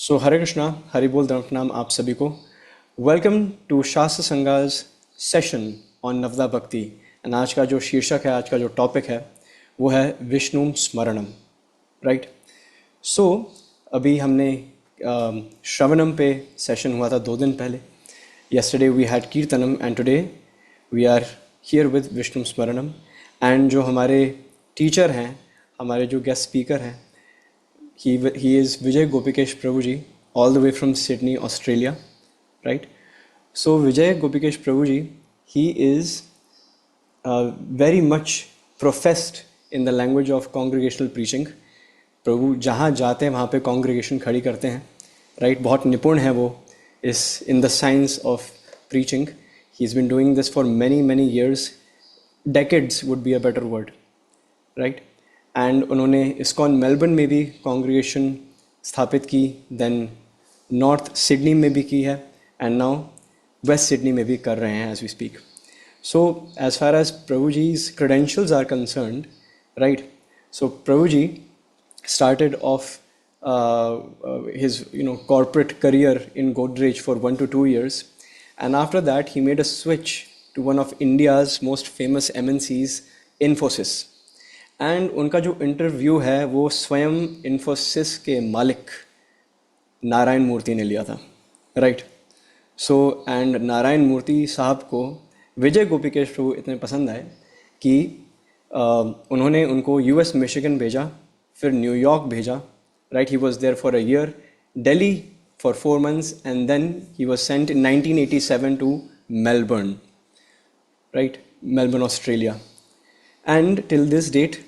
सो हरे कृष्णा, हरि बोल, प्रणाम आप सभी को। वेलकम टू शास्त्र संगाज सेशन ऑन नवदा भक्ति। एंड आज का जो शीर्षक है, आज का जो टॉपिक है, वो है विष्णु स्मरणम। राइट। सो अभी हमने श्रवणम पे सेशन हुआ था 2 दिन पहले। yesterday we had kirtanam and today we are here with Vishnu Smaranam. And जो हमारे टीचर हैं, हमारे जो गेस्ट स्पीकर हैं, he is Vijay Gopikesh Prabhuji, all the way from Sydney, Australia, right? So Vijay Gopikesh Prabhuji, he is very much professed in the language of congregational preaching. प्रभु जहाँ जाते हैं वहाँ पे कॉन्ग्रीगेशन खड़ी करते हैं, राइट। बहुत निपुण है वो इस in the science of preaching. He is been doing this for many many years, decades would be a better word, right. And उन्होंने इस्कॉन मेलबर्न में भी कॉन्ग्रीगेशन स्थापित की, देन नॉर्थ सिडनी में भी की है, एंड नाउ वेस्ट सिडनी में भी कर रहे हैं as we speak. So as far as Prabhuji's credentials are concerned, right? So Prabhuji started off his corporate career in Godrej for 1 to 2 years, and after that he made a switch to one of India's most famous MNCs, Infosys. And उनका जो interview है वो स्वयं इन्फोसिस के मालिक नारायण मूर्ति ने लिया था, राइट। सो एंड नारायण मूर्ति साहब को विजय गोपिकेश प्रभु इतने पसंद आए कि उन्होंने उनको यूएस मिशिगन भेजा, फिर न्यूयॉर्क भेजा, right. He was there for a year, Delhi for 4 months, and then he was sent in 1987 to Melbourne, right, Melbourne Australia. And till this date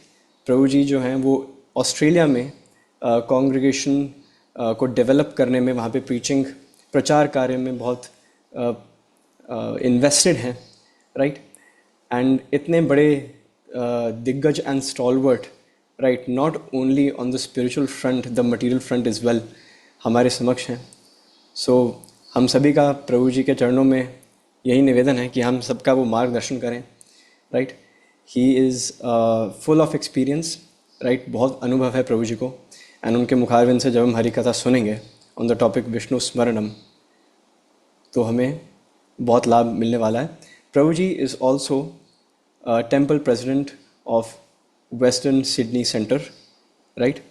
Prabhu ji जो हैं वो ऑस्ट्रेलिया में कॉन्ग्रीगेशन को डेवलप करने में, वहाँ पे प्रीचिंग प्रचार कार्य में बहुत इन्वेस्टेड हैं, राइट। एंड इतने बड़े दिग्गज and stalwart, right, not only on the spiritual front, the material front is well, हमारे समक्ष हैं। सो हम सभी का प्रभु जी के चरणों में यही निवेदन है कि हम सबका वो मार्गदर्शन करें, right. He is full of experience, right, बहुत अनुभव है प्रभु जी को। एंड उनके मुखारविंद से जब हम हरि कथा सुनेंगे on the topic Vishnu Smaranam, तो हमें बहुत लाभ मिलने वाला है। Prabhu ji is also temple president of western Sydney centre, right,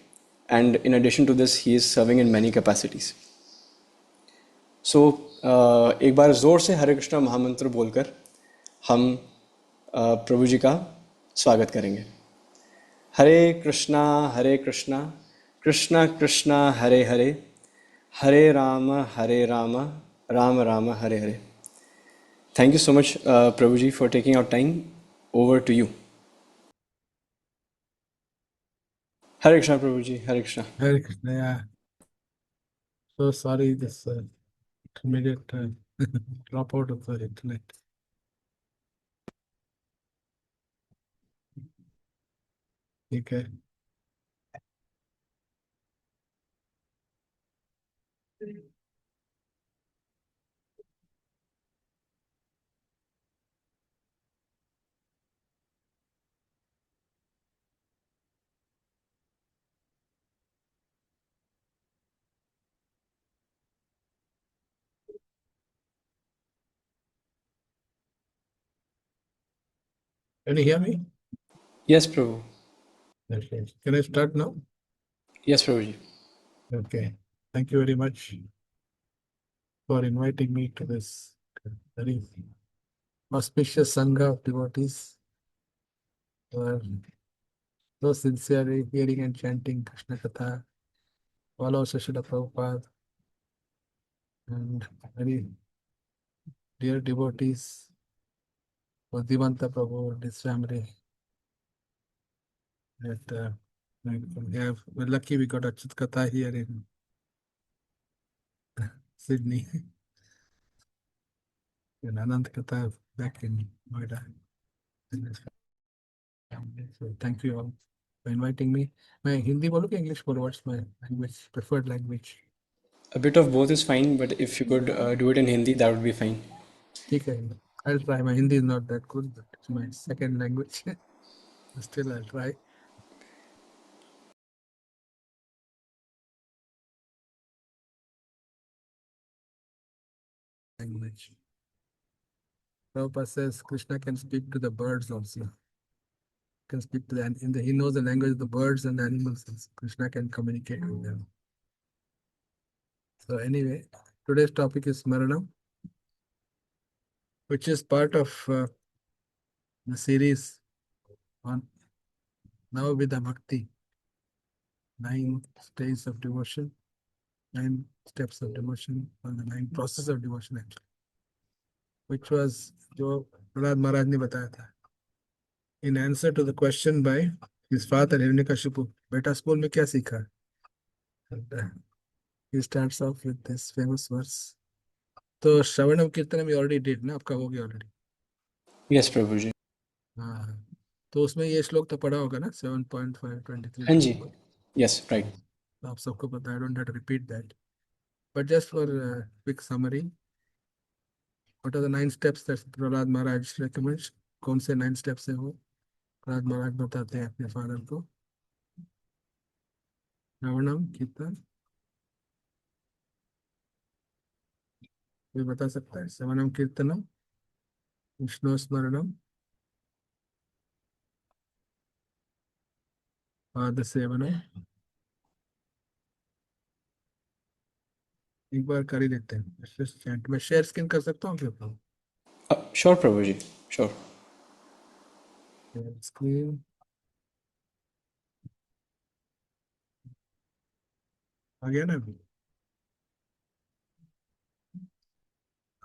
and in addition to this he is serving in many capacities. So एक बार ज़ोर से हरे कृष्णा महामंत्र बोलकर हम प्रभु जी का स्वागत करेंगे। Hare Krishna Krishna Krishna Hare Hare, Hare Ram Ram Ram Hare Hare. Thank you so much Prabhu ji for taking out time. Over to you. Hare Krishna Prabhu ji, Hare Krishna. Hare Krishna, yeah. So sorry, this immediate drop out of the internet. ठीक है। Can you hear me? Yes प्रभु। Okay. Can I start now? Yes प्रभु जी। Okay. Thank you very much for inviting me to this very auspicious Sangha of devotees who are so sincerely hearing and chanting Krishna Katha, follow Srila Prabhupada, and very dear devotees for Divanta Prabhu and his family. That we're lucky we got Achyut Katha here in Sydney and Anand Katha back in Noida. So thank you all for inviting me. मैं हिंदी बोलूँ कि English बोलूँ? What's my language, preferred language? A bit of both is fine, but if you could do it in Hindi, that would be fine. ठीक है, I'll try. My Hindi is not that good, but it's my second language. Still, I'll try. language. Prabhupada says Krishna can speak to the birds also. Can speak to he knows the language of the birds and animals. Krishna can communicate with them. So anyway, today's topic is Smaranam, which is part of the series on Navavidha Bhakti, 9 stages of devotion, 9 steps of devotion, or the 9 process of devotion actually, which was जो प्रहलाद महाराज ने बताया था. In answer to the question by his father Hiranyakashipu, बेटा school में क्या सीखा? And, he starts off with this famous verse. तो श्रवणम कीर्तनम we already did ना, आपका हो गया already. यस प्रभु जी. हाँ, तो उसमें ये श्लोक तो पढ़ा होगा ना, 7.523. हाँ जी. Yes right. आप सबको पता है, I don't have to repeat that. But just for quick summary, what are the 9 steps that Prahlad Maharaj recommends? कौन से 9 steps हैं वो? प्रहलाद महाराज बताते हैं अपने फादर को. श्रवणम कीर्तन, कोई बता सकता है? श्रवणम कीर्तनम, विष्णु स्मरणम, पाद सेवनम. एक बार कर ही लेते हैं. मैं शेयर स्क्रीन कर सकता हूँ क्या? श्योर प्रभु जी, श्योर. स्क्रीन आ गया ना अभी?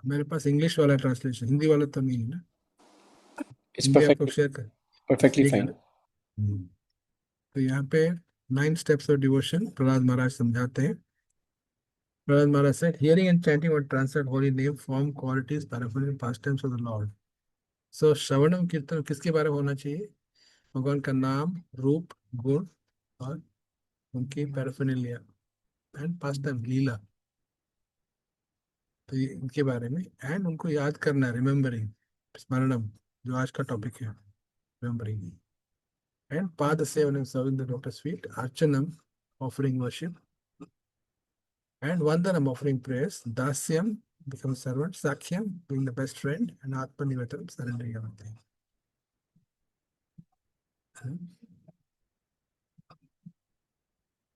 मेरे पास इंग्लिश वाला ट्रांसलेशन, हिंदी वाला तो नहीं है ना. इट्स हिंदी आपको शेयर कर, परफेक्टली ठीक है फाइन. ना? तो यहाँ पे 9 steps ऑफ डिवोशन प्रहलाद महाराज समझाते हैं. प्रहलाद महाराज said, hearing and chanting or translate holy name form qualities, paraphernalia, pastimes of the Lord. So श्रवणम कीर्तन किसके बारे में होना चाहिए? भगवान का नाम, रूप, गुण और उनकी पैराफर्नेलिया एंड पास्टाइम, लीला. तो ये इनके बारे में, एंड उनको याद करना, रिमेम्बरिंग, स्मरणम, जो आज का टॉपिक है, remembering. And pada sevan, serving the lotus feet, archanam, offering worship, and vandanam, offering prayers, dasyam, become servant, sakhyam, being the best friend, and atmanivetanam, surrendering everything.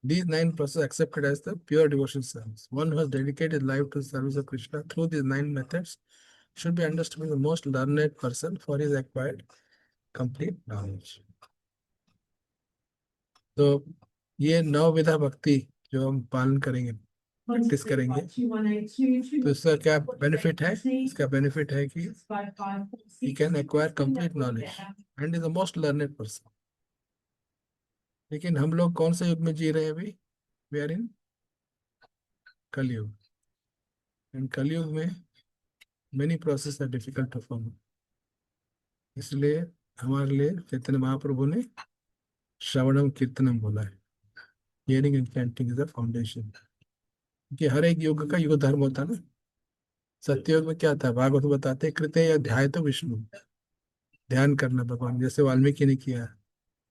These 9 processes accepted as the pure devotion service. One who has dedicated life to the service of Krishna through these 9 methods should be understood as the most learned person, for he has acquired complete knowledge. तो ये 9 विधा भक्ति जो हम पालन करेंगे, practice करेंगे, तो इसका क्या बेनिफिट है? इसका बेनिफिट है कि he can acquire complete knowledge and is the most learned person. लेकिन हम लोग कौन से युग में जी रहे हैं अभी? We are in कलयुग. एंड कलयुग में many processes are difficult to follow. इसलिए हमारे लिए चैतन्य महाप्रभु ने श्रवणम कीर्तनम बोला है. Hearing and chanting is the foundation. कि हर एक युग का युग धर्म होता है ना. सत्ययुग में क्या था? भागवत बताते हैं, कृत्य या ध्याय तो विष्णु, ध्यान करना भगवान, जैसे वाल्मीकि ने किया.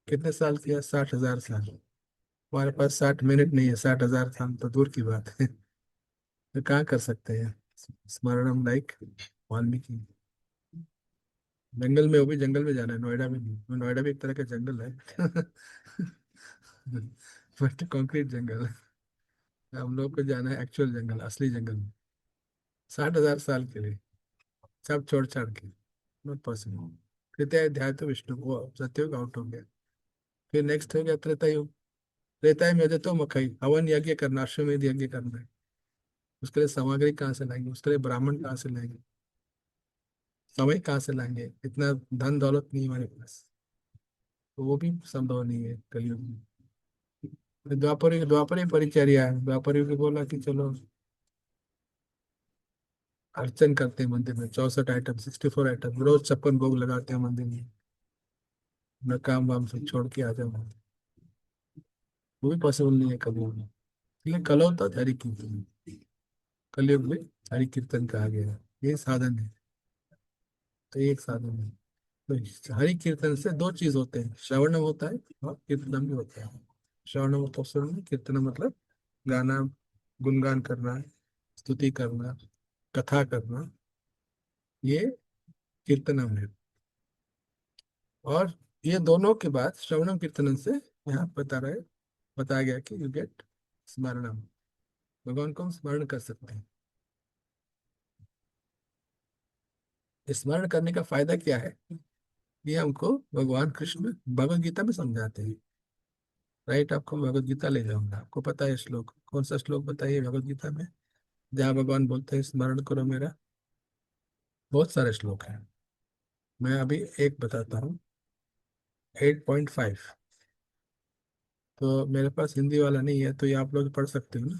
कितने साल किया? 60,000 साल. हमारे पास 60 मिनट नहीं है, 60,000 साल तो दूर की बात है. तो कहाँ कर सकते हैं स्मरणम लाइक वाल्मीकि? जंगल में, वो भी जंगल में जाना है, नोएडा में नहीं. नोएडा भी एक तरह का जंगल है. बट कंक्रीट जंगल. हम लोग को जाना है एक्चुअल जंगल, असली जंगल में, 60,000 साल के लिए, सब छोड़ छाड़ के. Not possible. कृत्य अध्याय तो विष्णु, वो सत्युग आउट हो गया. फिर नेक्स्ट हो गया त्रेता युग. त्रेता में तो मकई हवन यज्ञ करना, अश्वमेध यज्ञ करना है. उसके लिए सामग्री कहाँ से लाएंगे? उसके लिए ब्राह्मण कहाँ से लाएंगे? समय कहाँ से लाएंगे? इतना धन दौलत नहीं है हमारे पास, तो वो भी संभव नहीं है कलयुग में. द्वापर ही परिचर्या है. द्वापर युग बोला कि चलो अर्चन करते हैं मंदिर में, 64 आइटम, 64 आइटम, रोज 56 भोग लगाते हैं मंदिर में, अपना काम वाम सब छोड़ के आ जाओ. वो भी पॉसिबल नहीं है कलयुग में. इसलिए कल होता है हरि कीर्तन. कलयुग में हरि कीर्तन कहा गया है. ये साधन है. तो ये एक साधन है. तो हरि कीर्तन से 2 चीज होते हैं, श्रवणम होता है और कीर्तनम भी होता है. श्रवणम मतलब सुनना, कीर्तनम मतलब गाना, गुणगान करना, स्तुति करना, कथा करना, ये कीर्तनम है। और ये दोनों के बाद श्रवणम कीर्तनम से यहाँ बताया गया कि यू गेट स्मरणम, भगवान को हम स्मरण कर सकते हैं। स्मरण करने का फायदा क्या है? ये हमको भगवान कृष्ण भगवत गीता में समझाते हैं। राइट, आपको भगवत गीता ले जाऊंगा, आपको पता है श्लोक, कौन सा श्लोक बताइए भगवत गीता में जहाँ भगवान बोलते हैं स्मरण करो मेरा? बहुत सारे श्लोक हैं, मैं अभी एक बताता हूँ। 8.5। तो मेरे पास हिंदी वाला नहीं है, तो ये आप लोग पढ़ सकते हो ना?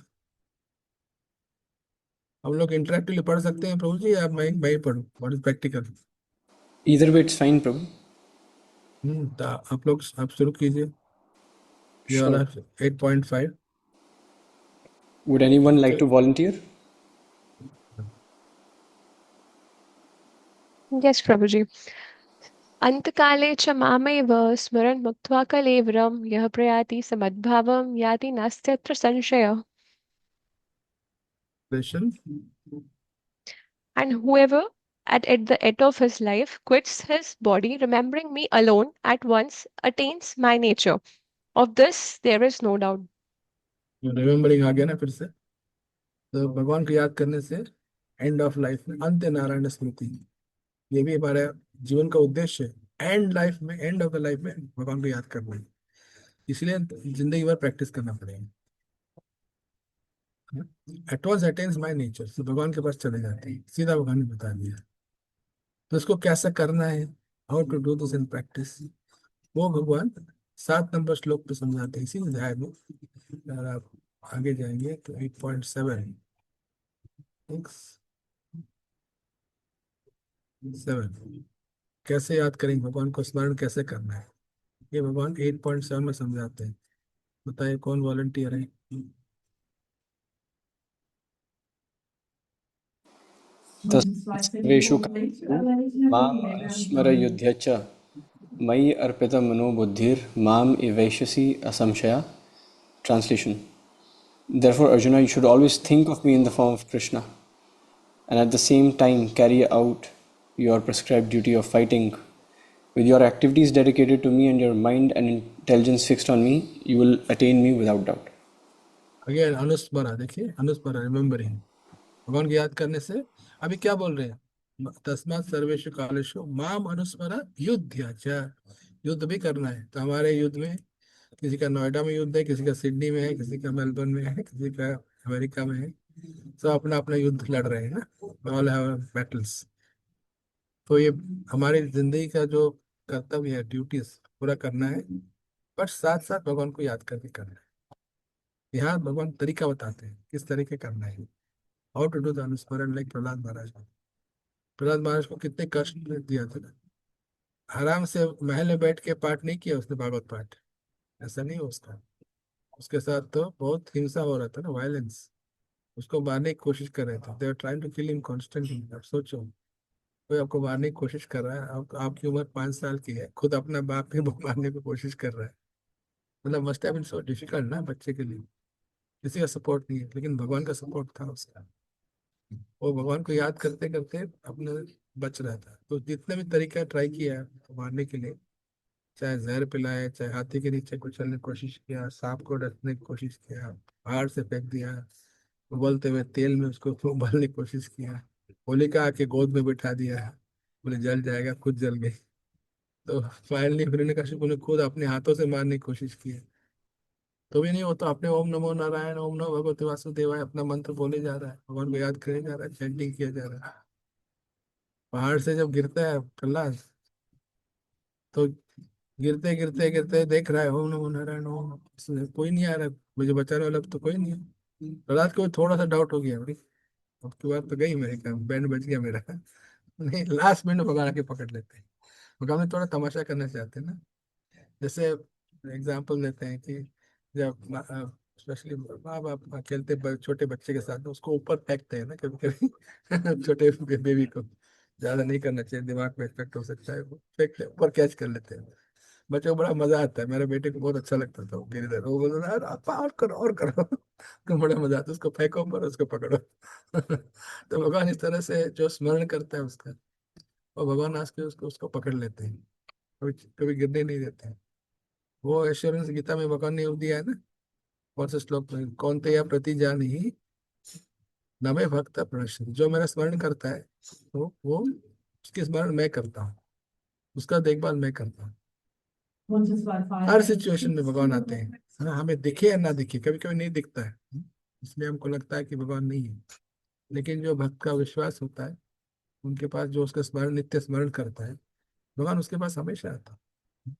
हम लोग इंटरेक्टिवली पढ़ सकते हैं प्रभु जी, या मैं ही पढ़ूँ? What is practical? Either way, it's fine, Prabhu. तो आप शुरू कीजिए, ये Sure. वाला 8.5। Would anyone like तो to volunteer? Yes, Prabhuji. अंतकाले च मामेव स्मरन् मुक्त्वा कलेवरं यः प्रयाति समद्भावं याति नास्त्यत्र संशयः. Question. And whoever at the end of his life quits his body, remembering me alone at once, attains my nature. Of this there is no doubt. Remembering आ गया ना फिर से? तो भगवान को याद करने से एंड ऑफ लाइफ में अंत्य नारायण स्मृति, ये भी हमारा जीवन का उद्देश्य है। एंड लाइफ में, एंड ऑफ द लाइफ में भगवान को याद करना है, इसलिए जिंदगी भर प्रैक्टिस करना पड़ेगा। At once attains my nature, तो भगवान के पास चले जाते हैं, सीधा भगवान ने बता दिया। तो इसको कैसे करना है, how to do this in practice, वो भगवान 7 नंबर श्लोक पे समझाते हैं इसी अध्याय में। अगर आप आगे जाएंगे तो 8.7 7 कैसे याद करेंगे, भगवान को स्मरण कैसे करना है, ये भगवान 8.7 में समझाते हैं। बताइए कौन वॉलंटियर है? तस्वेषु कामेषु माम् अनुस्मरयुध्य च मयि अर्पितं मनो बुद्धिर माम एवैषसि असंशया. Translation. Therefore, Arjuna, you should always think of me in the form of Krishna, and at the same time carry out your prescribed duty of fighting. With your activities dedicated to me and your mind and intelligence fixed on me, you will attain me without doubt. Again अनुस्मरा, देखिए अनुस्मरा, remembering, भगवान को याद करने से। अभी क्या बोल रहे हैं? तस्मात् सर्वेषु कालेषु माम अनुस्मरा युध्य च, युद्ध भी करना है। तो हमारे युद्ध में किसी का नोएडा में युद्ध है, किसी का सिडनी में है, किसी का मेलबर्न में है, किसी का अमेरिका में है। सब अपना अपना युद्ध लड़ रहे हैं ना, ऑल हैव बैटल्स। तो ये हमारी जिंदगी का जो कर्तव्य है, ड्यूटीज पूरा करना है, पर साथ साथ भगवान को याद करके करना है। यहाँ भगवान तरीका बताते हैं किस तरीके करना है, how to do the anusmarana, like Prahlad Maharaj को। प्रहलाद महाराज को कितने कष्ट दिया था ना, आराम से महल में बैठ के पाठ नहीं किया उसने, भागवत पाठ, ऐसा नहीं हो उसका। उसके साथ तो बहुत हिंसा हो रहा था ना, वायलेंस। उसको मारने की कोशिश कर रहे थे, they are trying to kill him constantly. अब सोचो, कोई आपको मारने की कोशिश कर रहा है, आपकी उम्र 5 साल की है, खुद अपना बाप ही मारने की कोशिश कर रहा है। मतलब must have been so difficult ना बच्चे के लिए। किसी का सपोर्ट नहीं है, लेकिन भगवान का सपोर्ट था उसका। वो भगवान को याद करते करते अपने बच रहा था। तो जितने भी तरीका ट्राई किया मारने के लिए, चाहे जहर पिलाए, चाहे हाथी के नीचे कुचलने की कोशिश किया, सांप को डसने की कोशिश किया, पहाड़ से फेंक दिया, उबलते हुए तेल में उसको उबालने की कोशिश किया, होलिका आके गोद में बिठा दिया, बोले जल जाएगा, खुद जल गई। तो फाइनली हिरण्यकशिपु ने खुद अपने हाथों से मारने की कोशिश की है, तो भी नहीं। हो तो अपने ओम नमो नारायण, ओम नमो भगवते वासुदेवाय अपना मंत्र बोले जा रहा है, भगवान को याद करे जा रहा है, चैंटिंग किया जा रहा है। पहाड़ से जब गिरता है प्रहलाद, तो गिरते गिरते गिरते देख रहा है ओम नमो नारायण, ओम कोई नहीं आ रहा मुझे बचाने वाला, तो कोई नहीं है। प्रहलाद को थोड़ा सा डाउट हो गया, भाई अब की बार तो गई मेरे काम, बैंड बच गया मेरा। नहीं, लास्ट मिनट भगवान आके पकड़ लेते हैं। भगवान में थोड़ा तमाशा करना चाहते हैं ना। जैसे एग्जाम्पल देते हैं कि जब स्पेशली माँ बाप खेलते छोटे बच्चे के साथ, तो उसको ऊपर फेंकते हैं ना कभी कभी। छोटे बेबी को ज्यादा नहीं करना चाहिए, दिमाग पे इफेक्ट हो सकता है, वो फेंकते ऊपर कैच कर लेते हैं। बच्चों को बड़ा मजा आता है, मेरे बेटे को बहुत अच्छा लगता था वो गिरधर, वो बोलता था, "अरे आपा और करो तो बड़ा मजा आता है, उसको फेंको पर उसको पकड़ो तो भगवान इस तरह से जो स्मरण करता है उसका, और भगवान आज के उसको उसको पकड़ लेते हैं, कभी कभी गिरने नहीं देते हैं। वो एश्योरेंस गीता में भगवान ने दिया है ना, कौन से श्लोक में, कौन या प्रति जान ही न मैं भक्त प्रणश्यति, जो मेरा स्मरण करता है तो वो उसकी स्मरण मैं करता हूँ, उसका देखभाल मैं करता हूँ। हर सिचुएशन में भगवान आते हैं, हाँ, हमें दिखे या ना दिखे, कभी कभी नहीं दिखता है, इसलिए हमको लगता है कि भगवान नहीं है, लेकिन जो भक्त का विश्वास होता है, उनके पास जो उसका स्मरण नित्य स्मरण करता है, भगवान उसके पास हमेशा आता है।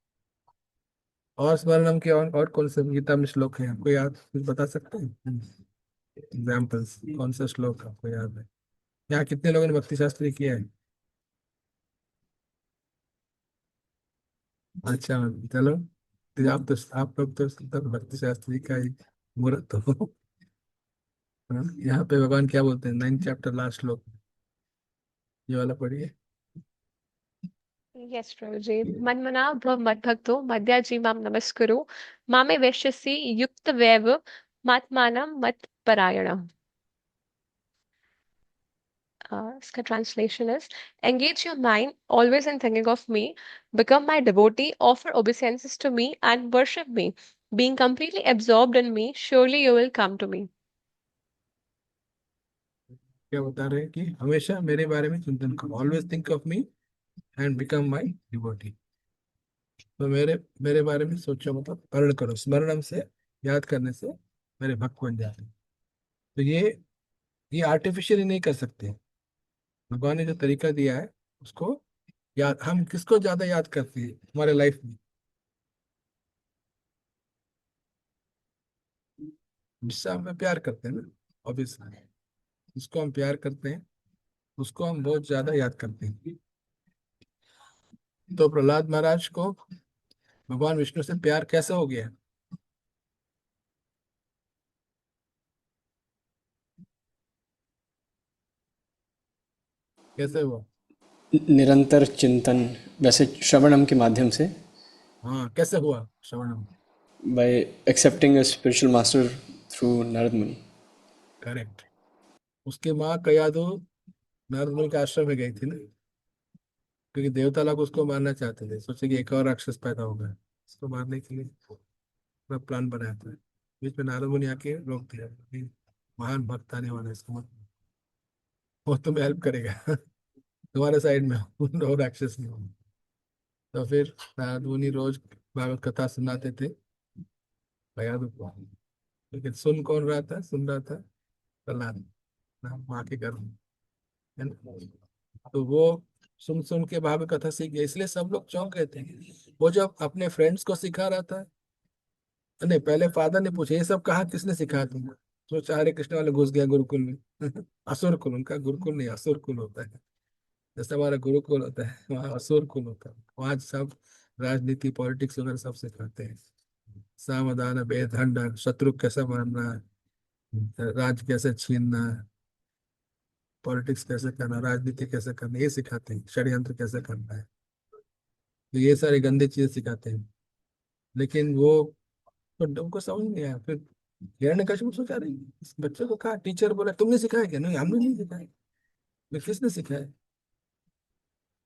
और स्मरणम के और कौन से गीता में श्लोक है आपको याद, कुछ बता सकते हैं एग्जाम्पल्स, कौन सा श्लोक आपको याद है? यहाँ कितने लोगों ने भक्ति शास्त्री किया है? अच्छा, चलो, तो आप लोग तो तब भक्ति शास्त्री का ही मुहूर्त हो। हाँ, यहाँ पे भगवान क्या बोलते हैं, 9th चैप्टर लास्ट श्लोक, ये वाला पढ़िए। Yes, प्रभुजी। मन्मना भव मद्भक्तो मद्याजी माम नमस्कुरु मामे वैश्यसि युक्त वैव मात्मानम मत परायणम। इसका translation is engage your mind always in thinking of me, become my devotee, offer obeisances to me and worship me. Being completely absorbed in me, surely you will come to me. क्या बता रहे हैं कि हमेशा मेरे बारे में चिंतन करो, always think of me and become my devotee. तो मेरे बारे में सोचो, मतलब स्मरण करो, स्मरणम से, याद करने से मेरे भक्त बन जाते हैं। तो ये आर्टिफिशियली नहीं कर सकते, भगवान ने जो तरीका दिया है उसको याद, हम किसको ज्यादा याद करते हैं हमारे लाइफ में? जिससे हम प्यार करते हैं ना, ऑब्वियसली, जिसको हम प्यार करते हैं उसको हम बहुत ज्यादा याद करते हैं। तो प्रहलाद महाराज को भगवान विष्णु से प्यार कैसे हो गया? कैसे हुआ? निरंतर चिंतन, वैसे श्रवणम के माध्यम से, हाँ, कैसे हुआ श्रवणम? By accepting a spiritual master through Narad Muni. Correct. उसके माँ कयादु नारद मुनि के आश्रम में गई थी ना, क्योंकि देवता लोग उसको मारना चाहते थे, सोचे कि एक और राक्षस पैदा होगा, इसको मारने के लिए पूरा प्लान बनाया था। बीच में नारद मुनि आके रोक दिया कि महान भक्त आने वाला है, इसको मत, वो तुम्हें हेल्प करेगा तुम्हारे साइड में हो, राक्षस नहीं हो। तो फिर नारद मुनि रोज भागवत कथा सुनाते थे कयादु को, लेकिन सुन कौन रहा था, सुन रहा था प्रहलाद, माँ के गर्भ में, है ना? तो वो सुन सुन के भागवत कथा सीख गया, इसलिए सब लोग चौंक गए थे। वो जब अपने फ्रेंड्स को सिखा रहा था, नहीं, पहले फादर ने पूछा ये सब कहा, किसने सिखाया तुमको? सोचा हरे कृष्ण वाले घुस गया गुरुकुल में असुर कुल, उनका गुरुकुल नहीं असुर कुल होता है, जैसे हमारा गुरुकुल होता है वहाँ असुर कुल होता है, वहाँ सब राजनीति पॉलिटिक्स वगैरह सब सिखाते हैं, सावधान भेद दंड, शत्रु कैसे मारना है, राज कैसे छीनना है, पॉलिटिक्स कैसे करना, राजनीति कैसे करना, ये सिखाते हैं, षड्यंत्र कैसे करना है, तो ये सारी गंदी चीजें सिखाते हैं। लेकिन वो तो उनको समझ नहीं आया। फिर हिरण्यकश्यप सोचा रही, इस बच्चे को कहा, टीचर बोला तुमने सिखाया क्या? नहीं, हमने नहीं सिखाया। फिर किसने सिखाया?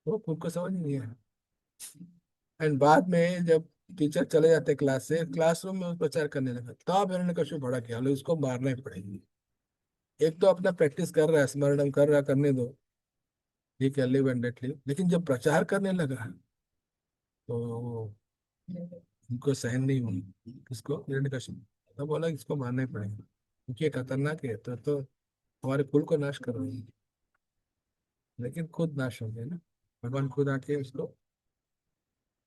वो खुद को समझ नहीं आया। एंड बाद में जब टीचर चले जाते क्लास से, क्लासरूम में वो प्रचार करने लगा, तब हिरण्यकश्यप बड़ा किया, लो इसको मारना ही पड़ेगी। एक तो अपना प्रैक्टिस कर रहा है, स्मरण कर रहा है, करने दो, ठीक है, लिव एंड लेट लिव, लेकिन जब प्रचार करने लगा तो उनको सहन नहीं हुई, किसको, हिरण्यकश्यप। तब बोला इसको मारना ही पड़ेगा, क्योंकि ये खतरनाक है, तो हमारे कुल को नाश कर रही है। लेकिन खुद नाश हो गया ना, भगवान खुद आके उसको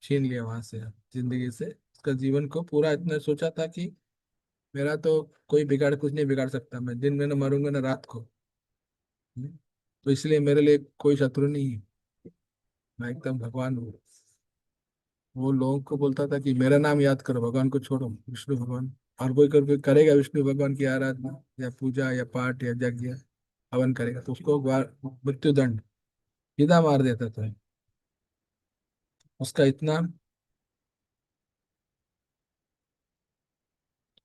छीन लिया वहां से, जिंदगी से, उसका जीवन को पूरा, इतना सोचा था कि मेरा तो कोई बिगाड़, कुछ नहीं बिगाड़ सकता, मैं दिन में न मरूंगा न रात को, तो इसलिए मेरे लिए कोई शत्रु नहीं है, मैं एकदम भगवान हूँ। वो लोगों को बोलता था कि मेरा नाम याद करो, भगवान को छोड़ो, विष्णु भगवान, और कोई कोई करेगा विष्णु भगवान की आराधना या पूजा या पाठ या यज्ञ हवन करेगा तो उसको मृत्यु दंड, सीधा मार देता था। उसका इतना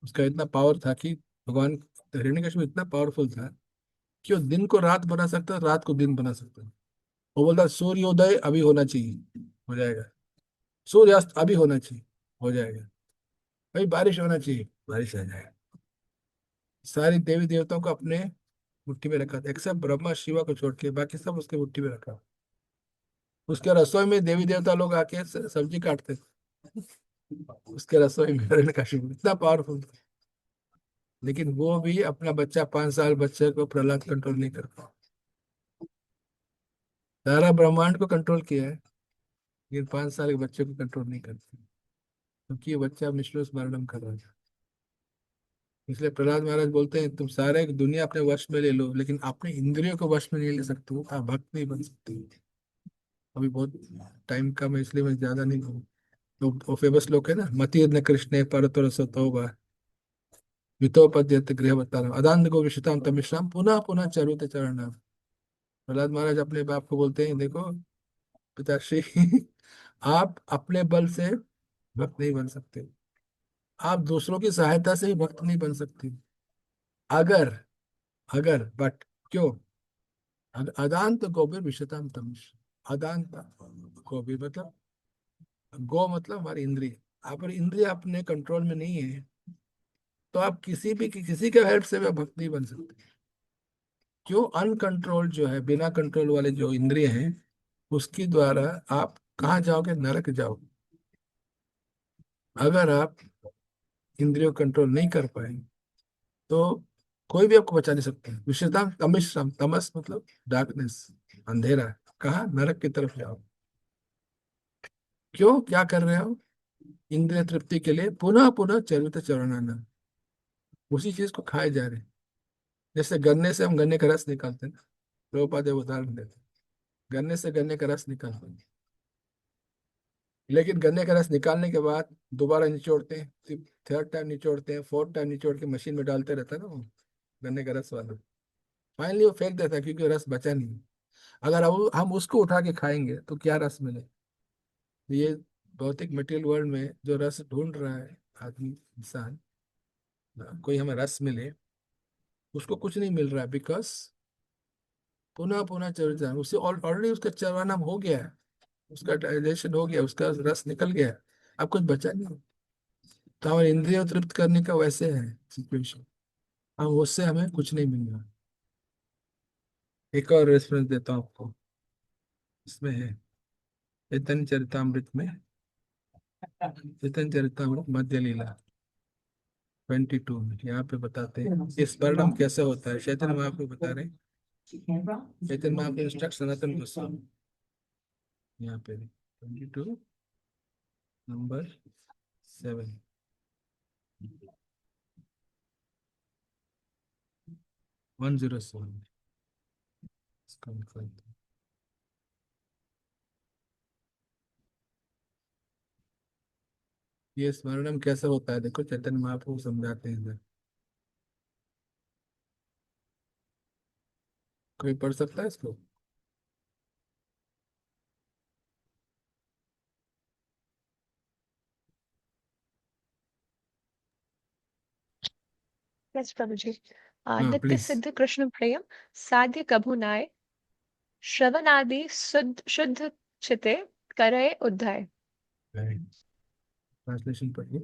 उसका इतना पावर था कि भगवान हिरण्यकशिपु इतना पावरफुल था कि वो दिन को रात बना सकता, रात को दिन बना सकता। वो बोलता सूर्योदय अभी होना चाहिए, हो जाएगा। सूर्यास्त अभी होना चाहिए, हो जाएगा। भाई बारिश होना चाहिए, बारिश आ जाएगा। सारी देवी देवताओं को अपने मुट्ठी में रखा था, एक्सेप्ट ब्रह्मा शिवा को छोड़ के, बाकी सब उसके मुट्ठी में रखा। उसके रसोई में देवी देवता लोग आके सब्जी काटते थे। उसके रसोई में हिरण्यकशिपु इतना पावरफुल था। लेकिन वो भी अपना बच्चा, 5 साल बच्चे को प्रहलाद कंट्रोल नहीं कर पाया। सारा ब्रह्मांड को कंट्रोल किया है, लेकिन 5 साल के बच्चे को कंट्रोल नहीं करते, क्योंकि ये बच्चा विष्णु स्मरणम कर रहा था। इसलिए प्रहलाद महाराज बोलते हैं, तुम सारे दुनिया अपने वश में ले लो, लेकिन अपने इंद्रियों को वश में नहीं ले सकते हो, आप भक्त नहीं बन सकते हो। अभी बहुत टाइम कम है, इसलिए मैं ज्यादा नहीं कहूँ। तो फेमस लोग है ना, मति न कृष्ण परतो रसोतोबा वितोपद्यत गृह बताना अदान गो विश्ताम तमिश्राम पुनः पुनः चरुत चरण। प्रहलाद महाराज अपने बाप को बोलते हैं, देखो पिताश्री, आप अपने बल से भक्त नहीं बन सकते, आप दूसरों की सहायता से ही भक्त नहीं बन सकते। अगर अगर बट क्यों, अदांत गोबिर विशताम तमिश। अदांत गोबिर मतलब, गो मतलब हमारी इंद्रिय। अगर इंद्रिय अपने कंट्रोल में नहीं है, तो आप किसी के हेल्प से भी आप भक्त नहीं बन सकते। क्यों, अनकंट्रोल जो है, बिना कंट्रोल वाले जो इंद्रिय हैं, उसके द्वारा आप कहाँ जाओगे, नरक जाओगे। अगर आप इंद्रियों कंट्रोल नहीं कर पाए, तो कोई भी आपको बचा नहीं सकता। विशेषता तमिश्रम, तमस मतलब डार्कनेस, अंधेरा। कहाँ, नरक की तरफ जाओ। क्यों, क्या कर रहे हो, इंद्रिय तृप्ति के लिए पुनः पुनः चरित चरणाना, उसी चीज को खाए जा रहे हैं। जैसे गन्ने से हम गन्ने का रस निकालते हैं ना, प्रभुपाद एक उदाहरण देते हैं, गन्ने से गन्ने का रस निकालते हैं, लेकिन गन्ने का रस निकालने के बाद दोबारा निचोड़ते हैं, थर्ड टाइम निचोड़ते हैं, फोर्थ टाइम निचोड़ के मशीन में डालते रहता है ना वो गन्ने का रस वाला। फाइनली वो फेंक देता है, क्योंकि रस बचा नहीं। अगर अब हम उसको उठा के खाएंगे तो क्या रस मिले। ये भौतिक मटेरियल वर्ल्ड में जो रस ढूंढ रहा है आदमी, इंसान, कोई हमें रस मिले, उसको कुछ नहीं मिल रहा है। बिकॉज पुनः पुनः चर्चा, उसे ऑलरेडी उसका चरवाना हो गया है, उसका डाइजेशन हो गया, उसका रस निकल गया है, अब कुछ बचा नहीं। तो हमारे इंद्रियों तृप्त करने का वैसे है सिचुएशन, हम उससे हमें कुछ नहीं मिल रहा। एक और रेफरेंस देता हूँ आपको, इसमें है चैतन्य चरितमृत में, चैतन्य चरितमृत मध्य लीला 22 में यहाँ पे बताते हैं इस वर्णन कैसे होता है। चैतन्य महाप्रभु बता रहे हैं, चैतन्य महाप्रभु इंस्ट्रक्ट सनातन गोस्वामी, यहाँ पे 22 नंबर 7, 107, इसका मतलब ये स्मरणम कैसे होता है, देखो चैतन्य महाप्रभु समझाते हैं इधर। कोई पढ़ सकता है इसको। Yes, Prabhuji. हाँ नित्य प्लीज। सिद्ध कृष्ण प्रेम साध्य कभु नाय श्रवण आदि शुद्ध शुद्ध चिते करे उद्धाय. ट्रांसलेशन पढ़िए।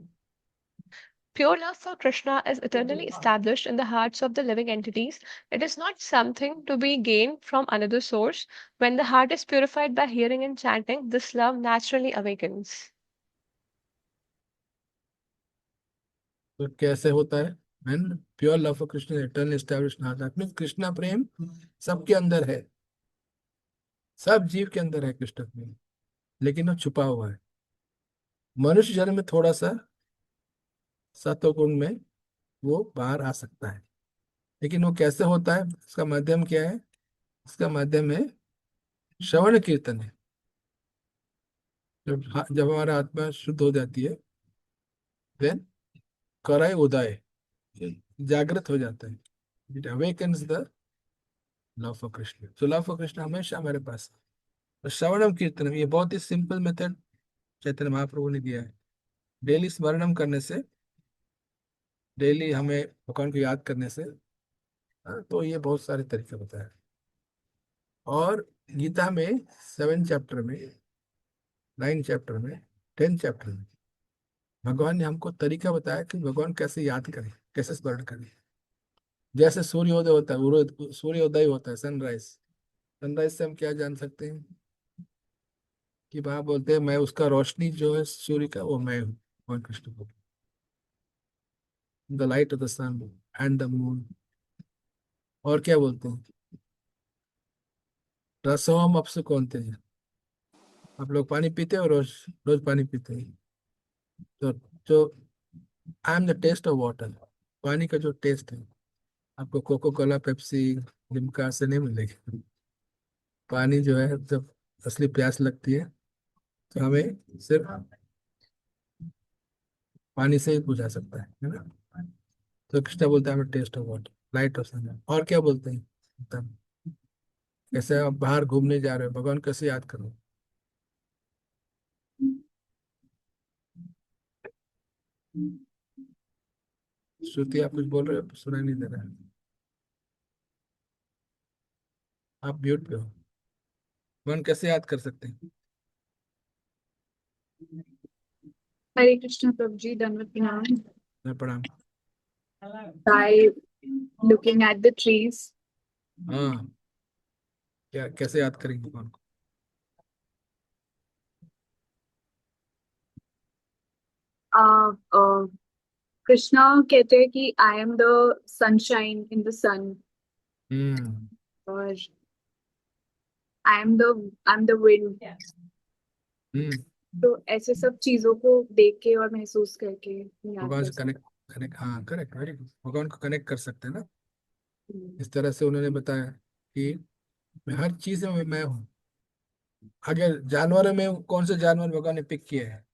Pure love for Krishna is eternally established in the hearts of the living entities. It is not something to be gained from another source. When the heart is purified by hearing and chanting, this love naturally awakens. तो कैसे होता है, and pure love for Krishna eternal established heart, that means Krishna प्रेम सबके अंदर है, सब जीव के अंदर है कृष्ण प्रेम, लेकिन वो छुपा हुआ है। मनुष्य जन्म में थोड़ा सा सत्वगुण में वो बाहर आ सकता है, लेकिन वो कैसे होता है, इसका माध्यम क्या है, इसका माध्यम है श्रवण कीर्तन है। जब हमारा आत्मा शुद्ध हो जाती है, देन कराय उदय, जागृत हो जाता है, it awakens the love for Krishna. So love for Krishna हमेशा हमारे पास है। तो श्रवणम कीर्तनम, ये बहुत ही सिंपल मेथड चैतन्य महाप्रभु ने दिया है। डेली स्मरणम करने से डेली हमें भगवान को याद करने से, हाँ, तो ये बहुत सारे तरीके बताए। और गीता में 7 चैप्टर में, 9 चैप्टर में, 10 चैप्टर में भगवान ने हमको तरीका बताया कि भगवान कैसे याद करें, कैसे स्मरण करें। जैसे सूर्योदय होता है, सूर्योदय होता है, सनराइज। सनराइज से हम क्या जान सकते हैं कि वहां बोलते हैं मैं उसका रोशनी जो है सूर्य का, वो मैं हूँ, भगवान कृष्ण को। The light of the sun and the moon. और क्या बोलते हैं, रसोम अपसु कौनते हैं। आप लोग पानी पीते हो रोज, रोज पानी पीते हैं। तो जो I am the taste of water, पानी का जो टेस्ट है, आपको कोको कोला, पेप्सी, लिम्का से नहीं मिलेगी। पानी जो है, जब असली प्यास लगती है तो हमें सिर्फ पानी से ही बुझा सकता है ना। तो कृष्णा बोलता है हमें taste of water, light of sun. और क्या बोलते हैं, तब कैसे आप बाहर घूमने जा रहे हो, भगवान कैसे याद करो। श्रुति आप कुछ बोल रहे हो, सुनाई नहीं दे रहा है, आप म्यूट पे हो। भगवान कैसे याद कर सकते हैं। Hare Krishna Prabhuji, Dandavat Pranam. मैं प्रणाम। By looking at the trees, हाँ, क्या कैसे याद करेंगे भगवान को। uh, uh, Krishna कहते हैं कि I am the sunshine in the sun, हम्म और I'm the wind. हम्म तो ऐसे सब चीजों को देख के और महसूस करके याद भगवान कर से सकते कनेक्ट, कनेक्ट, हाँ करेक्ट, वेरी गुड। भगवान को कनेक्ट कर सकते हैं ना। हैं। इस तरह से उन्होंने बताया कि मैं हर चीज में मैं हूँ। अगर जानवरों में कौन से जानवर भगवान ने पिक किए हैं।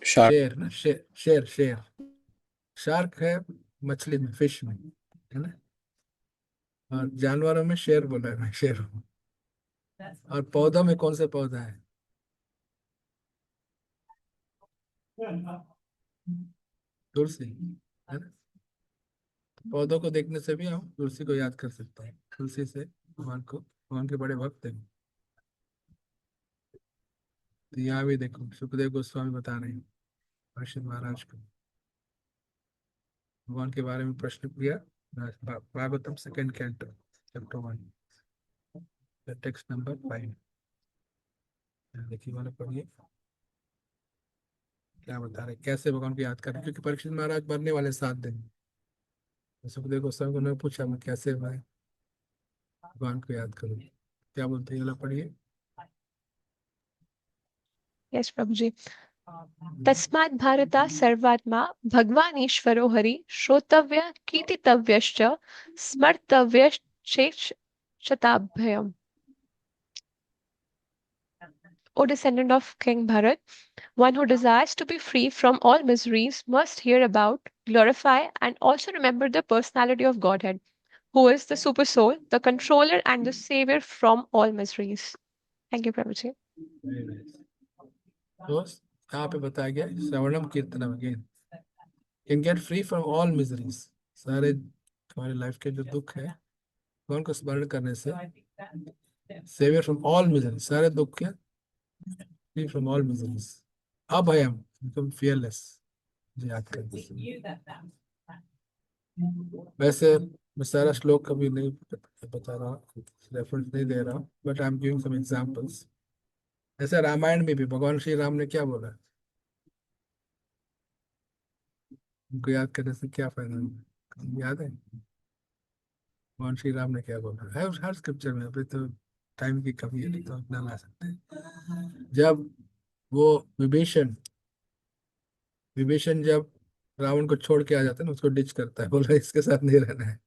शार्क। शेर ना, शेर शेर शेर। शार्क है मछली में, फिश में, है ना। और जानवरों में शेर बोला है, मैं शेर हूँ। और पौधों में कौन से पौधा है, तुलसी, है ना। पौधों को देखने से भी हम तुलसी को याद कर सकते हैं। तुलसी से भगवान को, भगवान के बड़े भक्त हैं। तो यहाँ भी देखो सुखदेव गोस्वामी बता रहे हैं परीक्षित महाराज को, भगवान के बारे में प्रश्न किया। Bhagavatam second canto chapter 1 text number 5। देखिए वाला पढ़िए क्या बता रहे, कैसे भगवान को याद करें। क्योंकि परीक्षित महाराज मरने वाले 7 दिन, तो सुखदेव गोस्वामी को उन्होंने पूछा मैं कैसे मैं भगवान को याद करूँ। क्या बोलते हैं, ये वाला पढ़िए। Yes, Prabhuji. तस्मात् भारता सर्वात्मा भगवान ईश्वरो Hari श्रोतव्य कीर्तितव्यश्च स्मर्तव्यश्चेत् O descendant of King Bharat, one who desires to be free from all miseries must hear about, glorify, and also remember the personality of Godhead, who is the super soul, the controller, and the savior from all miseries. Thank you, Prabhuji. Very nice. तो यहाँ पे बताया गया श्रवणम कीर्तनम, again can get free from all miseries. सारे तुम्हारे life के जो दुख है, भगवान को स्मरण करने से सेवियर फ्रॉम ऑल मिजरीज, सारे दुख के फ्री फ्रॉम ऑल मिजरीज। अभयम, बिकम फियरलेस, याद करते हैं। वैसे मैं सारा श्लोक कभी नहीं बता रहा, रेफरेंस नहीं दे रहा, but I am giving some examples. ऐसे रामायण में भी भगवान श्री राम ने क्या बोला, उनको याद करने से क्या फायदा होगा, याद है भगवान श्री राम ने क्या बोला है हर स्क्रिप्चर में। अभी तो टाइम की कमी है, नहीं तो अपना ला सकते हैं। जब वो विभीषण विभीषण जब रावण को छोड़ के आ जाता है ना, उसको डिच करता है, बोला इसके साथ नहीं रहना है,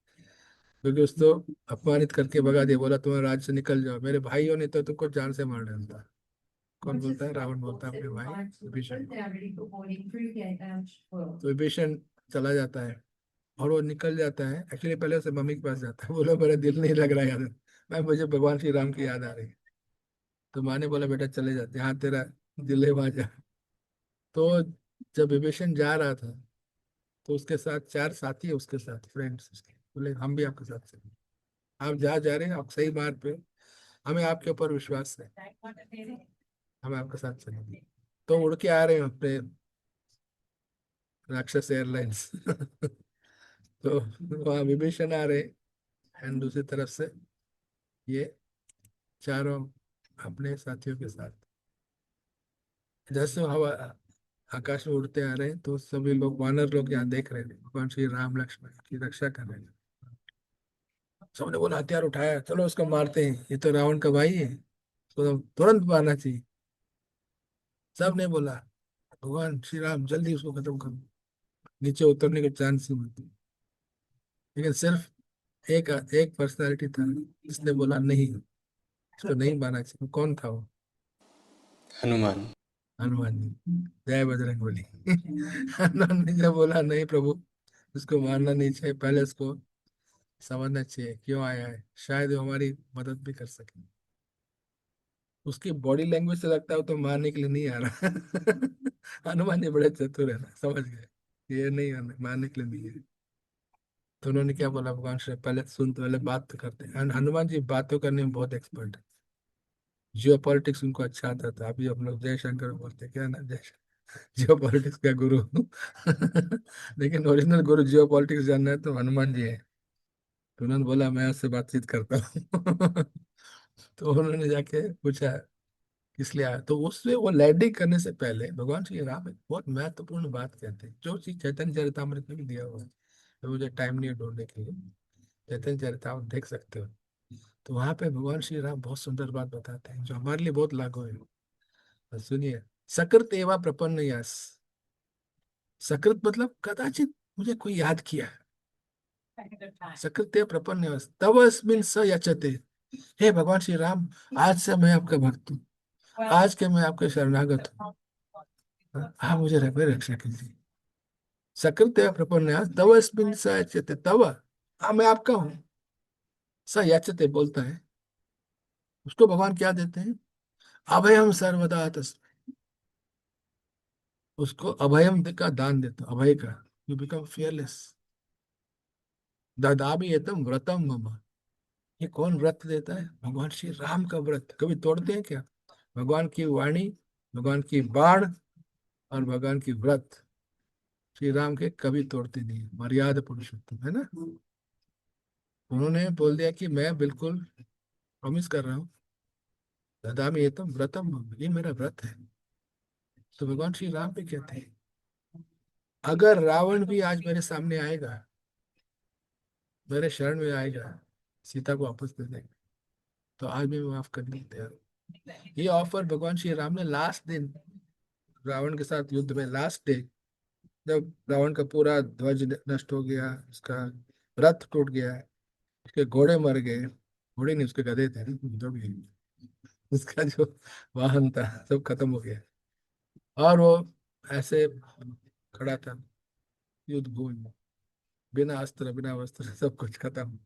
क्योंकि उसको अपमानित करके भगा दिया, बोला तुम्हारे राज्य से निकल जाओ, मेरे भाइयों ने तो तुमको जान से मार डालता। कौन बोलता है, रावण बोलता है अपने भाई विभीषण। तो विभीषण चला जाता है और वो निकल जाता है, एक्चुअली पहले उसे मम्मी के पास जाता है, बोला मेरा दिल नहीं लग रहा है यार, मैं मुझे भगवान श्री राम की याद आ रही है। तो माँ ने बोला बेटा चले जाते, हाँ तेरा दिल है वहां जा। तो जब विभीषण जा रहा था तो उसके साथ चार साथी है, उसके साथ फ्रेंड्स उसके, बोले हम भी आपके साथ चलेंगे। आप जहाँ जा रहे हैं आप सही मार्ग पे, हमें आपके ऊपर विश्वास है, हम आपके साथ चलेंगे। तो उड़ के आ रहे हैं अपने राक्षस एयरलाइंस तो वहाँ विभीषण आ रहे हैं एंड दूसरी तरफ से ये चारों अपने साथियों के साथ। जैसे हवा आकाश में उड़ते आ रहे हैं तो सभी लोग वानर लोग यहाँ देख रहे थे, भगवान श्री राम लक्ष्मण की रक्षा कर रहे हैं। सबने बोला हथियार उठाया, चलो उसको मारते हैं, ये तो रावण का भाई है, उसको तो तुरंत मारना चाहिए। सबने बोला भगवान श्री राम जल्दी उसको खत्म करो, नीचे उतरने के चांस ही मत दो। लेकिन सिर्फ एक एक पर्सनालिटी था जिसने बोला नहीं, इसको नहीं मारना चाहिए। कौन था वो? हनुमान। हनुमान जी। जय बजरंग बली हनुमान ने जब बोला नहीं प्रभु, उसको मारना नहीं चाहिए, पहले उसको समझना चाहिए क्यों आया है, शायद वो हमारी मदद भी कर सके। उसकी बॉडी लैंग्वेज से लगता है वो तो मारने के लिए नहीं आ रहा हनुमान जी बड़े चतुर है ना, समझ गए ये नहीं मारने के लिए नहीं है। तो उन्होंने क्या बोला, भगवान श्री पहले सुन, तो पहले बात तो करते हैं। हनुमान जी बातों करने में बहुत एक्सपर्ट है, जियो पॉलिटिक्स उनको अच्छा आता था। अभी हम लोग जयशंकर बोलते हैं, क्या ना जय, जियो पॉलिटिक्स का गुरु लेकिन ओरिजिनल गुरु जियो पॉलिटिक्स जानना है तो हनुमान जी है। तो उन्होंने बोला मैं उससे बातचीत करता हूँ तो उन्होंने जाके पूछा किस लिए आया, तो उससे वो लैंडिंग करने से पहले भगवान श्री राम एक बहुत महत्वपूर्ण बात कहते हैं, जो चीज चैतन्य चरितामृत में भी दिया हुआ है। तो मुझे टाइम नहीं है ढूंढने के लिए, चैतन्य चरितामृत देख सकते हो। तो वहां पे भगवान श्री राम बहुत सुंदर बात बताते हैं जो हमारे लिए बहुत लागू है। तो सुनिए, सकृत एवा प्रपन्न यस। सकृत मतलब कदाचित मुझे कोई याद किया, सकृत एव प्रपन्न यस तव अस्मिन् स यचते। हे भगवान श्री राम, आज से मैं आपका भक्त हूँ, आज के मैं आपके शरणागत हूँ, आप मुझे मेरी रक्षा कीजिए। सकृत एव प्रपन्न यस तव अस्मिन् स यचते, तव हाँ मैं आपका हूँ, स यचते बोलता है, उसको भगवान क्या देते हैं, अभयम सर्वदा तस्मै। उसको अभयम का दान देता, अभय का, यू बिकम फियरलेस। ददामि एतम व्रतम मम। ये कौन व्रत देता है? भगवान श्री राम का व्रत। कभी तोड़ते हैं क्या? भगवान की वाणी, भगवान की बाण और भगवान की व्रत श्री राम के कभी तोड़ते नहीं है। मर्यादा पुरुषोत्तम है ना। उन्होंने बोल दिया कि मैं बिल्कुल प्रॉमिस कर रहा हूँ, ददामि एतम व्रतम मम, ये मेरा व्रत है। तो भगवान श्री राम भी कहते हैं अगर रावण भी आज मेरे सामने आएगा, मेरे शरण में आएगा, सीता को वापस दे देंगे, तो आज भी मैं माफ करने को तैयार हूँ। ये ऑफर भगवान श्री राम ने लास्ट दिन रावण के साथ युद्ध में, लास्ट डे, जब रावण का पूरा ध्वज नष्ट हो गया, उसका रथ टूट गया, उसके घोड़े मर गए, घोड़े नहीं उसके गधे थे, जो भी, उसका जो वाहन था सब खत्म हो गया, और वो ऐसे खड़ा था युद्ध भूमि में, बिना अस्त्र बिना वस्त्र सब कुछ खत्म।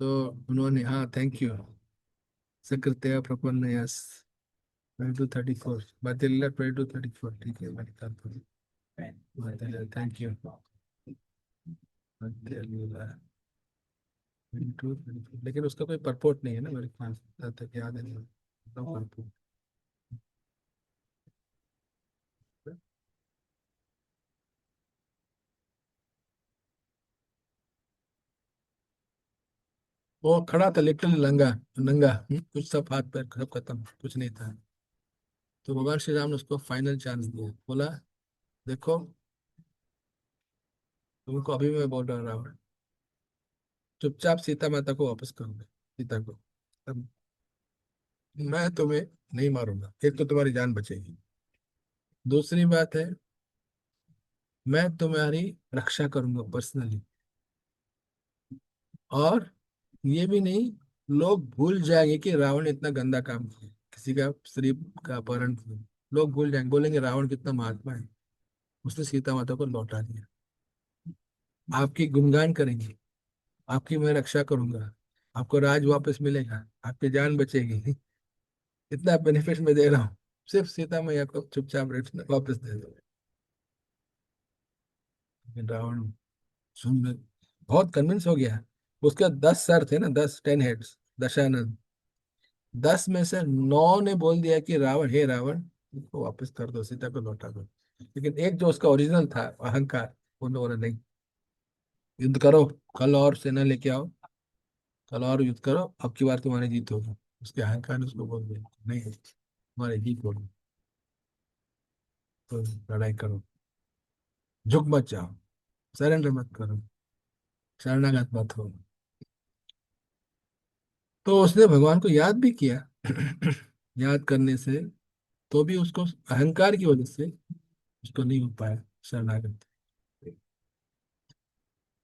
तो उन्होंने हाँ थैंक यू, सकृत्या प्रपन्न यस 22:34, मध्य 22:34, ठीक है मैं निकालता हूँ। थैंक यू, लेकिन उसका कोई परपोर्ट नहीं है ना मेरे पास, जहाँ तक याद है नहीं, no purport। वो खड़ा था लिटरली नंगा, नंगा, कुछ सब हाथ पैर सब खत्म, कुछ नहीं था। तो भगवान श्री राम ने उसको फाइनल चांस दिया, बोला देखो तुमको अभी मैं बोल रहा हूँ रावण, चुपचाप सीता माता को वापस करोगे, सीता को, तब मैं तुम्हें नहीं मारूंगा, एक तो तुम्हारी जान बचेगी, दूसरी बात है मैं तुम्हारी रक्षा करूंगा पर्सनली, और ये भी नहीं, लोग भूल जाएंगे कि रावण ने इतना गंदा काम किया, किसी का स्त्री का अपहरण किया, लोग भूल जाएंगे, बोलेंगे रावण कितना महात्मा है, उसने सीता माता को लौटा दिया। आपकी गुणगान करेंगे, आपकी मैं रक्षा करूंगा, आपको राज वापस मिलेगा, आपकी जान बचेगी इतना बेनिफिट मैं दे रहा हूँ, सिर्फ सीता मैया को चुपचाप वापस दे दो। लेकिन रावण सुन बहुत कन्विंस हो गया। उसके 10 सर थे ना, 10 हेड्स, दशानन। 10 में से 9 ने बोल दिया कि रावण, हे रावण, इसको वापस कर दो, सीता को लौटा दो। लेकिन एक जो उसका ओरिजिनल था, अहंकार, उन लोगों ने नहीं। युद्ध करो, कल और सेना लेके आओ, कल और युद्ध करो, अब की बार तुम्हारी जीत होगी। उसके अहंकार ने उसको बोल दिया नहीं, तुम्हारी जीत होगी, तो लड़ाई करो, झुक मत जाओ, सरेंडर मत करो, शरणागत मत हो। तो उसने भगवान को याद भी किया। याद करने से तो भी उसको अहंकार की वजह से उसको नहीं हो पाया शरणागत।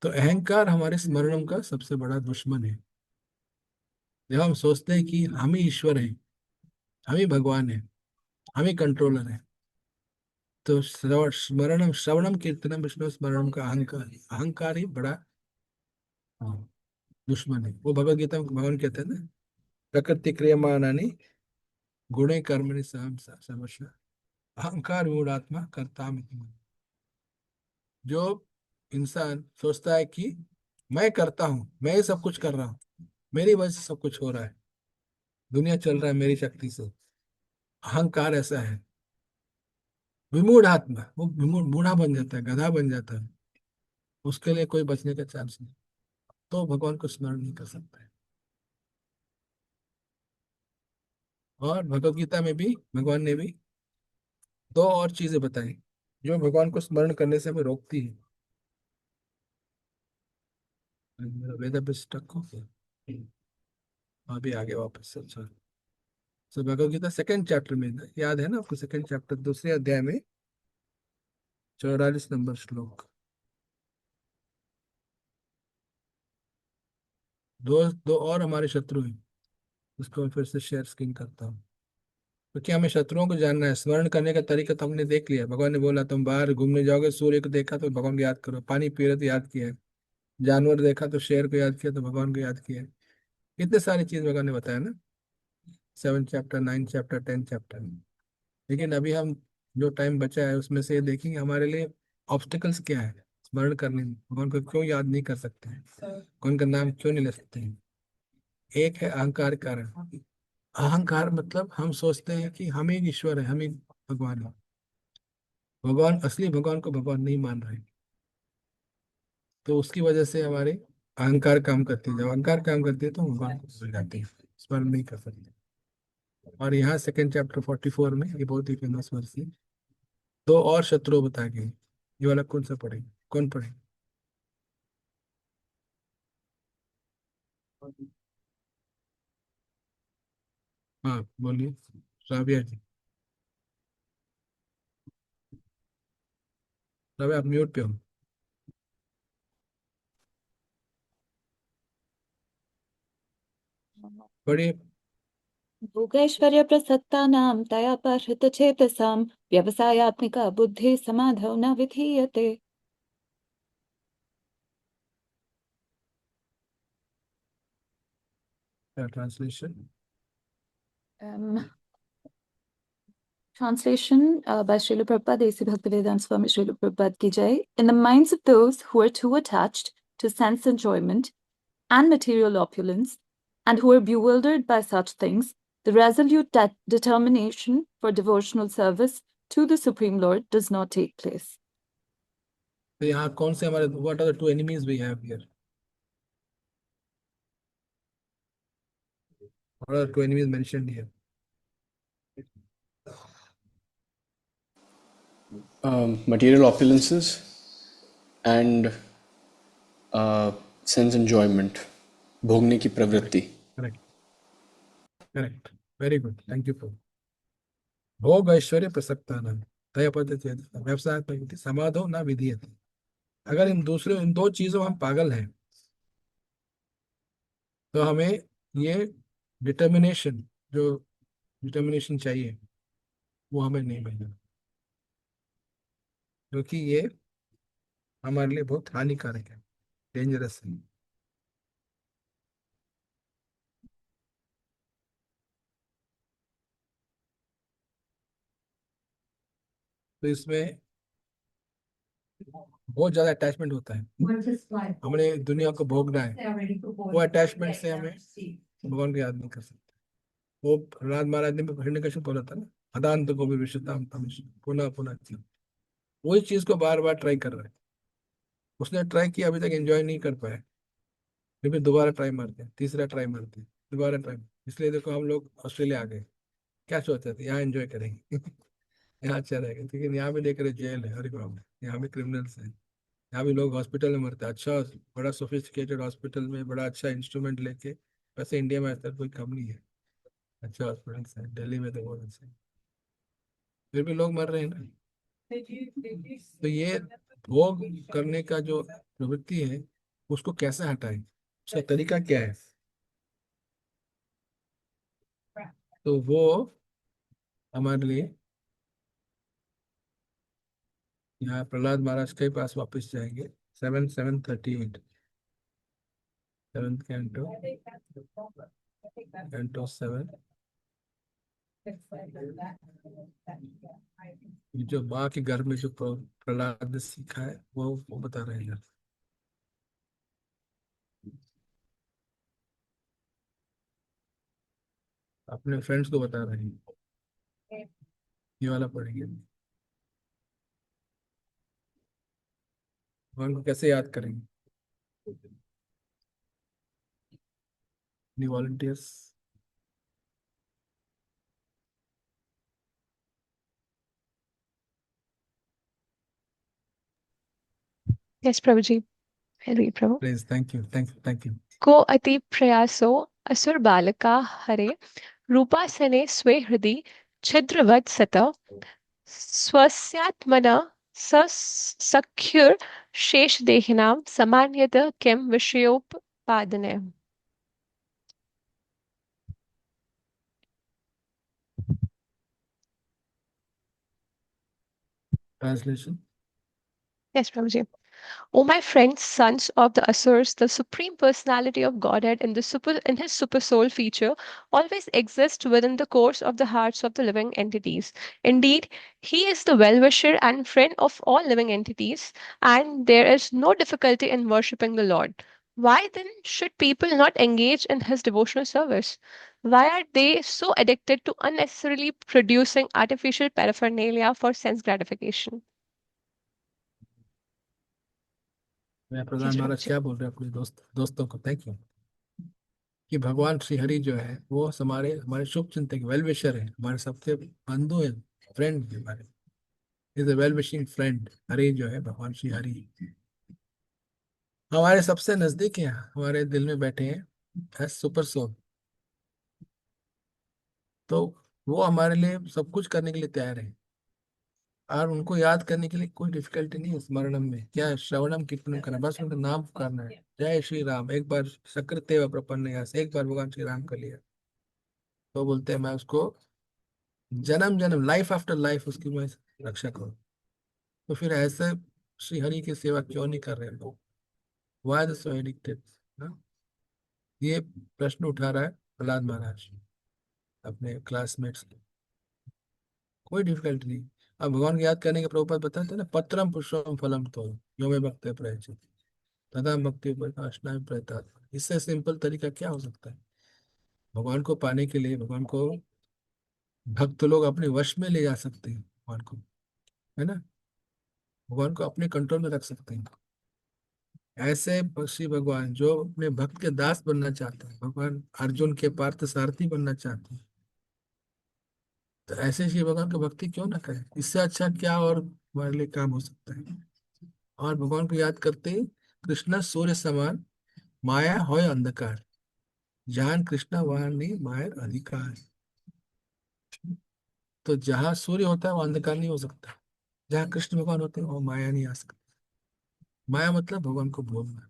तो अहंकार हमारे स्मरणम का सबसे बड़ा दुश्मन है। जब हम सोचते हैं कि हम ही ईश्वर हैं, हम ही भगवान हैं, हम ही कंट्रोलर हैं, तो स्मरणम श्रवणम कीर्तनम विष्णु स्मरणम का अहंकार, अहंकार ही बड़ा, हाँ, दुश्मन है। वो भगवत गीता में भगवान कहते हैं ना, प्रकृति क्रियमाणानि गुणे कर्मणि सहम समस्या अहंकार मूढ़ात्मा कर्ता। जो इंसान सोचता है कि मैं करता हूँ, मैं ही सब कुछ कर रहा हूँ, मेरी वजह से सब कुछ हो रहा है, दुनिया चल रहा है मेरी शक्ति से, अहंकार ऐसा है, विमूढ़ आत्मा, वो विमूढ़ बूढ़ा बन जाता है, गधा बन जाता है। उसके लिए कोई बचने का चांस नहीं, तो भगवान को स्मरण नहीं कर सकता है। और भगवत गीता में भी भगवान ने भी 2 और चीजें बताई जो भगवान को स्मरण करने से हमें रोकती है। मेरा वेदा पे स्टक हो गया, अभी आगे वापस से अच्छा। तो भगवत गीता 2nd चैप्टर में याद है ना आपको, 2nd चैप्टर 2रे अध्याय में 44 नंबर श्लोक। दो दो और हमारे शत्रु हैं, उसको मैं फिर से शेयर स्क्रीन करता हूँ। क्योंकि हमें शत्रुओं को जानना है। स्मरण करने का तरीका तो हमने देख लिया। भगवान ने बोला तुम बाहर घूमने जाओगे, सूर्य को देखा तो भगवान को याद करो, पानी पी रहे तो याद किया है, जानवर देखा तो शेर को याद किया, तो भगवान को याद किया है। इतने सारी चीज भगवान ने बताया ना, 7 चैप्टर, 9 चैप्टर, 10 चैप्टर। लेकिन अभी हम जो टाइम बचा है उसमें से ये देखेंगे हमारे लिए ऑब्स्टिकल्स क्या है स्मरण करने में, भगवान को क्यों याद नहीं कर सकते हैं, कौन का नाम क्यों नहीं ले सकते हैं। एक है अहंकार कारण। अहंकार मतलब हम सोचते हैं कि हम ही ईश्वर है, हम ही भगवान है। भगवान, असली भगवान को भगवान नहीं मान रहे, तो उसकी वजह से हमारे अहंकार काम करती है। जब अहंकार काम करती है तो हम भगवान को भूल जाते हैं, स्मरण नहीं कर सकते। और यहाँ 2nd चैप्टर 44 में ये बहुत ही फेमस वर्स है, 2 और शत्रु बता गए। ये वाला कौन सा पढ़े, कौन पढ़े? हाँ बोलिए, राबिया जी। राबिया आप म्यूट पे हो। पढ़िए। भोगैश्वर्यप्रसक्तानां तयापहृतचेतसां व्यवसायात्मिका बुद्धिः समाधौ न विधीयते। Translation. Um, Translation by Srila Prabhupada, A.C. Bhaktivedanta Swami Srila Prabhupada ki jai. In the minds of those who are too attached to sense enjoyment and material opulence, and who are bewildered by such things, the resolute determination for devotional service to the Supreme Lord does not take place. तो यहाँ कौन से हमारे, what are the 2 enemies we have here? What are the 2 enemies mentioned here? Material opulences and sense enjoyment, भोगने की प्रवृत्ति। Correct, correct, very good, thank you. भोग ऐश्वर्य प्रसक्तानां तयपहृत व्यवसाय समाधो न विधीयते। अगर इन 2 चीजों हम पागल हैं तो हमें ये डिटर्मिनेशन, जो डिटर्मिनेशन चाहिए वो हमें नहीं मिलेगा, क्योंकि ये हमारे लिए बहुत हानिकारक है, डेंजरस है। तो इसमें बहुत ज्यादा अटैचमेंट होता है, हमने दुनिया को भोगना है, वो अटैचमेंट से हमें भगवान को याद नहीं कर सकते। वो प्रहलाद महाराज ने भी हिरण्यकश्यप बोला था ना, अदांत को भी विश्वताम पुनः पुनः च। वही चीज को बार बार ट्राई कर रहा है। उसने ट्राई किया, अभी तक एंजॉय नहीं कर पाया, फिर दोबारा ट्राई मारते हैं, तीसरा ट्राई मारते हैं, दोबारा ट्राई। इसलिए देखो हम लोग ऑस्ट्रेलिया आ गए, क्या सोचते थे यहाँ एंजॉय करेंगे यहाँ अच्छा रहेगा, लेकिन यहाँ भी देख रहे जेल है, अरे बाप रे, यहाँ भी क्रिमिनल्स है, यहाँ भी लोग हॉस्पिटल में मरते हैं। अच्छा, बड़ा सोफिस्टिकेटेड हॉस्पिटल में बड़ा अच्छा इंस्ट्रूमेंट लेके। वैसे इंडिया में ऐसा कोई कम नहीं है, अच्छा हॉस्पिटल है, दिल्ली में तो बहुत अच्छे हैं, फिर भी लोग मर रहे हैं ना। तो ये भोग करने का जो प्रवृत्ति है, उसको कैसे हटाएं, उसका तरीका क्या है? तो वो हमारे लिए, यहाँ प्रहलाद महाराज के पास वापस जाएंगे। 7:38 सेवंथ कैंटो, कैंटो 7। जो माँ के घर में जो प्रहलाद ने सीखा है वो बता रहे हैं। अपने फ्रेंड्स को बता रहे हैं, ये वाला पढ़ेंगे। भगवान को कैसे याद करेंगे? any volunteers? Yes, Prabhuji. I'll read, Prabhu. Please, thank you, thank you. को अति प्रयासो असुर बालका हरे रूपासने स्वे हृदि छिद्रवत् सत स्वस्यात्मना सख्युर शेष देहिनां समान्यत किं विषयोपपादने। Translation. Yes, Prabhuji. O my friends, sons of the Asuras, the supreme personality of Godhead in his super soul feature always exists within the course of the hearts of the living entities. Indeed, he is the well-wisher and friend of all living entities, and there is no difficulty in worshipping the Lord. Why then should people not engage in his devotional service? Why are they so addicted to unnecessarily producing artificial paraphernalia for sense gratification? मैं प्रधान महाराज क्या बोल रहे हैं अपने दोस्तों को? Thank you. कि भगवान श्री हरि जो है वो हमारे हमारे शुभ चिंतक वेल विशर है, हमारे सबसे बंधु है, फ्रेंड है हमारे। Is a well wishing friend. Hari जो है, भगवान श्री हरि हमारे सबसे नजदीक है, हमारे दिल में बैठे हैं एज सुपर सोल। तो वो हमारे लिए सब कुछ करने के लिए तैयार है, और उनको याद करने के लिए कोई डिफिकल्टी नहीं है। स्मरणम में क्या है? श्रवणम कीर्तनम करना, बस उनका नाम पुकारना है। जय श्री राम, एक बार सकृते व प्रपन्न यहाँ से एक बार भगवान श्री राम कर लिया, तो बोलते हैं मैं उसको जन्म जन्म, लाइफ आफ्टर लाइफ उसकी मैं रक्षा करूँ। तो फिर ऐसे श्री हरि की सेवा क्यों नहीं कर रहे हैं लोग? वाई सो एडिक्टेड? ये प्रश्न उठा रहा है प्रहलाद महाराज अपने क्लासमेट्स। कोई डिफिकल्टी नहीं। अब भगवान को याद करने के प्रभुपाद बताते हैं ना, पत्रम पुष्पम फलम तो यो में भक्त प्रयचित तथा भक्ति प्रकाशना प्रयता। इससे सिंपल तरीका क्या हो सकता है? भगवान को पाने के लिए भगवान को भक्त लोग अपने वश में ले जा सकते हैं, भगवान को, है ना, भगवान को अपने कंट्रोल में रख सकते हैं। ऐसे श्री भगवान जो अपने भक्त के दास बनना चाहते हैं, भगवान अर्जुन के पार्थ सारथी बनना चाहते हैं, तो ऐसे श्री भगवान की भक्ति क्यों ना करें? इससे अच्छा क्या और हमारे लिए काम हो सकता है? और भगवान को याद करते ही कृष्ण सूर्य समान, माया होय अंधकार, जहां कृष्ण वहां नहीं माया अधिकार। तो जहां सूर्य होता है वहां अंधकार नहीं हो सकता, जहाँ कृष्ण भगवान होते हैं वहां माया नहीं आ सकती। माया मतलब भगवान को भूलना।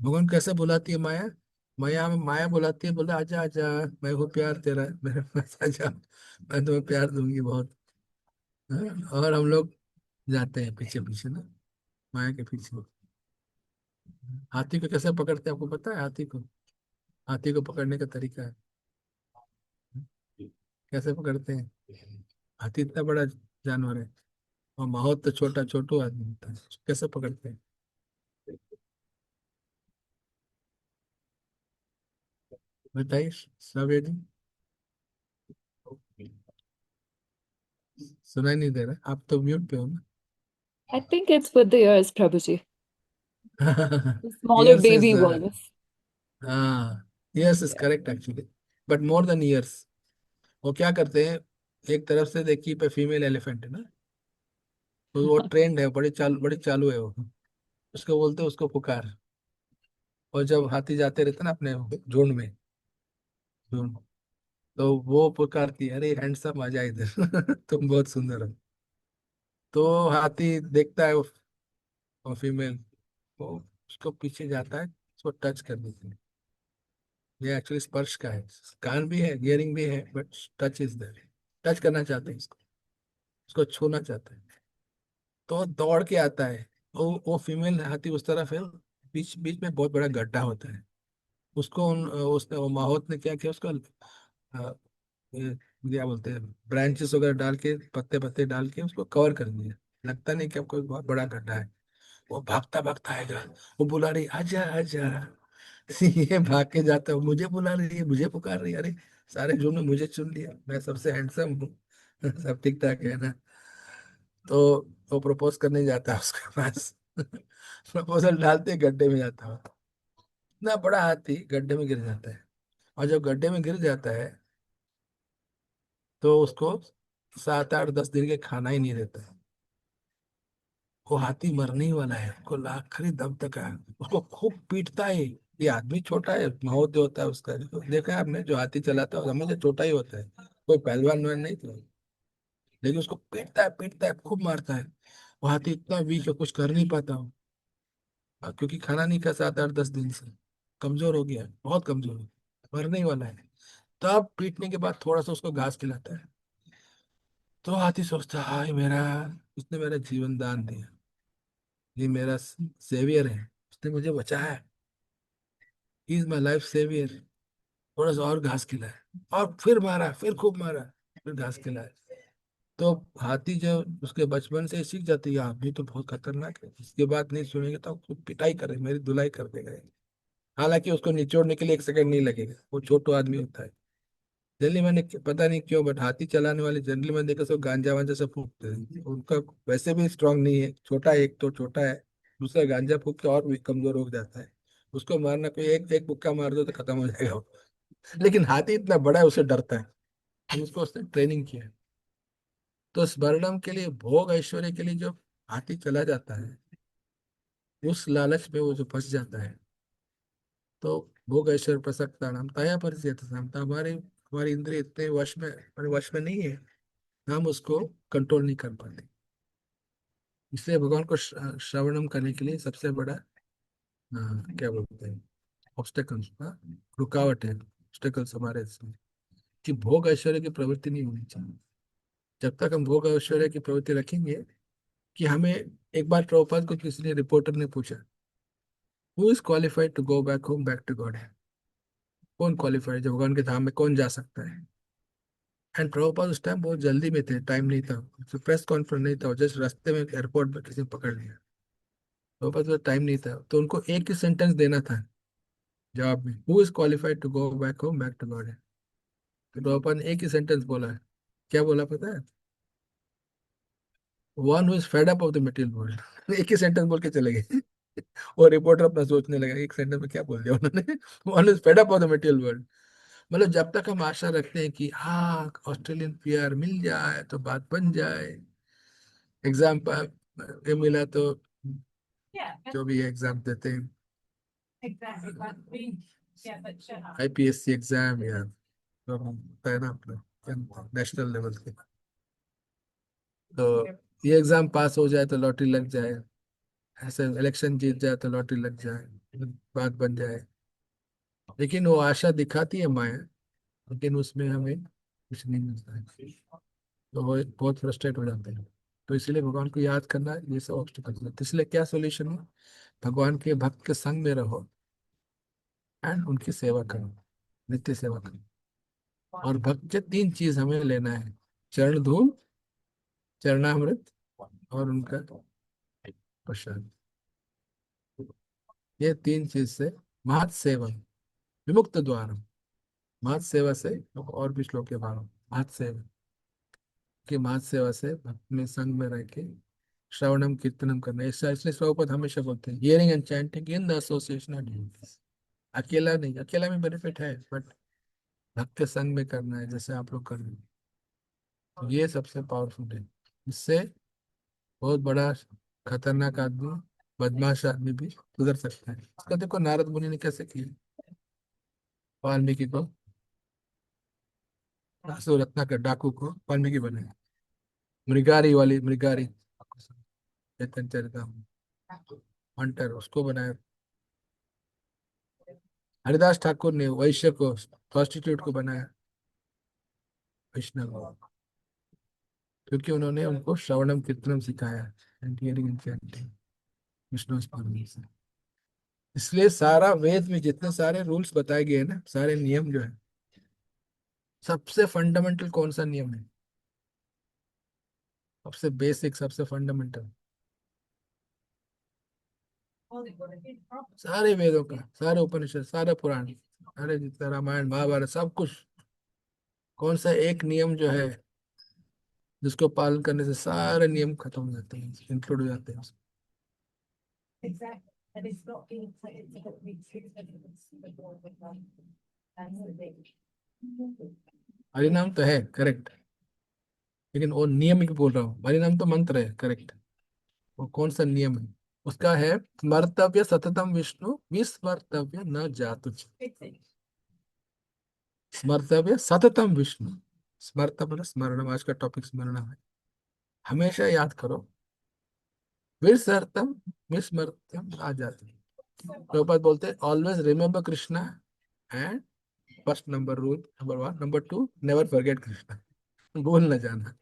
भगवान कैसे बुलाती है माया? माया में माया बुलाती है, बोले आजा आजा, मैं हूँ प्यार तेरा, मेरे पास आजा, मैं तुम्हें प्यार दूंगी बहुत। हाँ? और हम लोग जाते हैं पीछे पीछे ना, माया के पीछे। हाथी को कैसे पकड़ते हैं आपको पता है? हाथी को पकड़ने का तरीका है, कैसे पकड़ते हैं? हाथी इतना बड़ा जानवर है। और माहौत तो छोटा छोटू आदमी होता है, कैसे पकड़ते हैं? बताइए श्राव्य जी। सुनाई नहीं दे रहा, आप तो म्यूट पे हो I think it's with the ears, Prabhuji. ना। The smaller years is, baby walrus. हाँ, years is Yeah. Correct actually, but more than years. वो क्या करते हैं, एक तरफ से देखिए पे फीमेल एलिफेंट है ना, तो वो ट्रेंड है, बड़ी चालू है वो। उसको बोलते हैं, उसको पुकार। और जब हाथी जाते रहते ना अपने झुंड में, झुंड, तो वो पुकारती है, अरे हैंडसम आ जा इधर तुम बहुत सुंदर हो। तो हाथी देखता है वो फीमेल, वो उसको पीछे जाता है, उसको टच कर देती है। ये एक्चुअली स्पर्श का है, कान भी है, हियरिंग भी है, but touch is there. Touch करना चाहते हैं उसको, उसको छूना चाहते हैं। तो वो दौड़ के आता है, वो फीमेल हाथी उस तरफ है, बीच बीच में बहुत बड़ा गड्ढा होता है। उसको उसने, वो माहौत ने क्या किया, उसको ये क्या बोलते हैं, ब्रांचेस वगैरह डाल के, पत्ते पत्ते डाल के उसको कवर कर दिया। लगता नहीं कि अब कोई बहुत बड़ा गड्ढा है। वो भागता भागता आएगा, वो बुला रही, आजा आजा। ये भाग के जाता है, मुझे बुला रही है, मुझे पुकार रही है, अरे सारे झुंड में मुझे चुन लिया, मैं सबसे हैंडसम हूँ। सब ठीक ठाक है ना। तो वो प्रपोज करने जाता है उसके पास। प्रपोजल डालते ही गड्ढे में जाता है। इतना बड़ा हाथी गड्ढे में गिर जाता है। और जब गड्ढे में गिर जाता है, तो उसको 7 8 10 दिन के खाना ही नहीं रहता है। वो हाथी मरने ही वाला है, उसको आखिरी दम तक है, उसको खूब पीटता है। ये आदमी छोटा है, माहौत जो होता है उसका, देखा है आपने, जो हाथी चलाता है हमेशा छोटा ही होता है, कोई पहलवान वहलवान नहीं था। लेकिन उसको पीटता है, खूब मारता है। वो हाथी इतना वीक है, कुछ कर नहीं पाता हूँ, क्योंकि खाना नहीं खा 7 8 10 दिन से, कमजोर हो गया है, बहुत कमजोर है, मरने ही वाला है। तब पीटने के बाद थोड़ा सा उसको घास खिलाता है। तो हाथी सोचता है, हाय मेरा, उसने मेरा जीवन दान दिया, ये मेरा सेवियर है, उसने मुझे बचाया, he is my life saviour. थोड़ा सा और घास खिलाया, और फिर मारा, फिर खूब मारा, फिर घास खिलाया। तो हाथी जब उसके बचपन से ही सीख जाती है, आप भी तो बहुत खतरनाक है, इसके बाद नहीं सुनेंगे तो आपको पिटाई करे, मेरी धुलाई कर देगा। हालांकि उसको निचोड़ने के लिए 1 सेकंड नहीं लगेगा, वो छोटो आदमी होता है। जनरली मैंने पता नहीं क्यों, बट हाथी चलाने वाले जनरली मैंने देखा सब गांजा वांजा सब फूकते हैं, उनका वैसे भी स्ट्रांग नहीं है, छोटा है, एक तो छोटा है, दूसरा गांजा फूक के और भी कमजोर हो जाता है। उसको मारना, कोई एक एक मुक्का मार दो तो खत्म हो जाएगा वो। लेकिन हाथी इतना बड़ा है, उसे डरता है, तो उसको उसने ट्रेनिंग किया है। तो स्वर्णम के लिए, भोग ऐश्वर्य के लिए जो हाथी चला जाता है, उस लालच में वो जो फंस जाता है, तो भोग ऐश्वर्य प्रसक्ता नाम तया परिचय नाम, तो हमारे हमारी इंद्रिय इतने वश में नहीं है, हम उसको कंट्रोल नहीं कर पाते। इसलिए भगवान को श्रवणम करने के लिए सबसे बड़ा क्या बोलते हैं, ऑब्स्टेकल्स, रुकावट है, ऑब्स्टेकल्स हमारे इसमें, कि भोग ऐश्वर्य की प्रवृत्ति नहीं होनी चाहिए। जब तक हम भोग ऐश्वर्य की प्रवृत्ति रखेंगे, कि हमें, एक बार प्रभुपाद को किसी ने, रिपोर्टर ने पूछा, who is qualified to go back home, back to God है, कौन क्वालिफाइड है भगवान के धाम में, कौन जा सकता है? एंड प्रभुपाद उस टाइम बहुत जल्दी में थे, टाइम नहीं था, तो प्रेस कॉन्फ्रेंस नहीं था, जस्ट रास्ते में एयरपोर्ट पर किसी ने पकड़ लिया, प्रभुपाद को टाइम नहीं था, तो उनको एक ही सेंटेंस देना था जवाब में, who is qualified to go back home, back to God है। तो प्रभुपाद ने एक ही सेंटेंस बोला है, क्या बोला पता है? One who is fed up of the material world. एक ही सेंटेंस बोल के चले गए। और रिपोर्टर अपना सोचने लगा, एक सेंटेंस में क्या बोल दिया उन्होंने। One is fed up of the material world. मतलब जब तक हम आशा रखते हैं कि हाँ ऑस्ट्रेलियन पीआर मिल जाए तो बात बन जाए, एग्जाम ये मिला तो, जो भी एग्जाम देते हैं, आईपीएससी एग्जाम या तो होता है ना अपना नेशनल लेवल के, तो ये एग्जाम पास हो जाए तो लॉटरी लग जाए, ऐसे इलेक्शन जीत जाए तो लॉटरी लग जाए, बात बन जाए। लेकिन वो आशा दिखाती है माया, लेकिन उसमें हमें कुछ नहीं मिलता है, तो वो बहुत फ्रस्ट्रेट हो जाते हैं। तो इसलिए भगवान को याद करना, ये सब ऑब्स्टिकल्स है। तो इसलिए क्या सोल्यूशन है? भगवान के भक्त के संग में रहो, एंड उनकी सेवा करो, नित्य सेवा करो। और भक्त से 3 चीज हमें लेना है, चरण धूल, चरणामृत और उनका प्रसाद, ये तीन चीज से महत सेवन विमुक्त द्वार। महत सेवा से और भी श्लोक के बारे में, महत सेवा की महत सेवा से अपने संग में रह के श्रवणम कीर्तनम करना, ऐसा इसलिए प्रभुपाद हमेशा बोलते हैं hearing and chanting in the association of devotees. अकेला नहीं, अकेला में बेनिफिट है बट भक्त के संग में करना है, जैसे आप लोग कर रहे हैं, तो ये सबसे पावरफुल है। इससे बहुत बड़ा खतरनाक आदमी, बदमाश आदमी भी सुधर सकता है। इसका देखो नारद मुनि ने कैसे किया, वाल्मीकि को, रत्ना का डाकू को वाल्मीकि बनाया, मृगारी वाली मृगारी चैतन्य चरितामृत हंटर उसको बनाया, हरिदास ठाकुर ने वैश्य को प्रोस्टिट्यूट को बनाया वैष्णव, क्योंकि उन्होंने उनको श्रवणम कीर्तनम सिखाया and hearing and chanting, Vishnu स्मरण से। इसलिए सारा वेद में जितने सारे रूल्स बताए गए हैं ना, सारे नियम जो है, सबसे फंडामेंटल कौन सा नियम है, सबसे बेसिक सबसे फंडामेंटल, सारे वेदों का, सारे उपनिषद, सारे पुराण, सारे जितना रामायण महाभारत सब कुछ, कौन सा एक नियम जो है जिसको पालन करने से सारे नियम खत्म हो जाते हैं, इंक्लूड हो जाते हैं। हरिनाम तो है करेक्ट, लेकिन वो नियम ही बोल रहा हूँ, हरिनाम तो मंत्र है करेक्ट, वो कौन सा नियम है उसका है, स्मर्तव्य सततम विष्णु विस्मर्तव्य न जातु, स्मर्तव्य सततम विष्णु, स्मर्तव्य स्मरण, आज का टॉपिक स्मरण है, हमेशा याद करो, विस्मर्तम विस्मर्तम आ जाती, प्रभुपाद बोलते हैं always remember Krishna and first number rule number 1, number 2 never forget Krishna, भूल न जाना।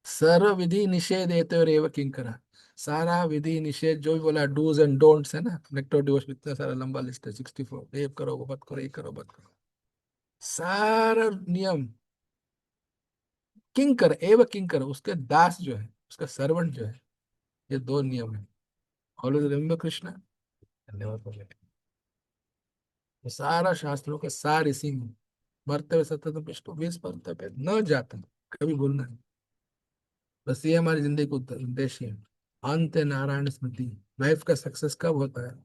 सर्व विधि निषेध एतयोरेव किंकरा, सारा विधि निषेध जो भी बोला डूज एंड डोंट्स है ना, नेक्टर डिवोश इतना सारा लंबा लिस्ट है 64, ये करो वो मत करो, ये करो मत करो, सारा नियम, किंकर एव किंकर, उसके दास जो है, उसका सर्वेंट जो है, ये दो नियम है, always remember Krishna and never forget. ये सारा शास्त्रों का सार इसी में, मरते सतत विष्णु बीस मरते न जाता, कभी भूलना नहीं, बस ये हमारी जिंदगी का उद्देश्य है। अंत नारायण स्मृति, लाइफ का सक्सेस कब होता है,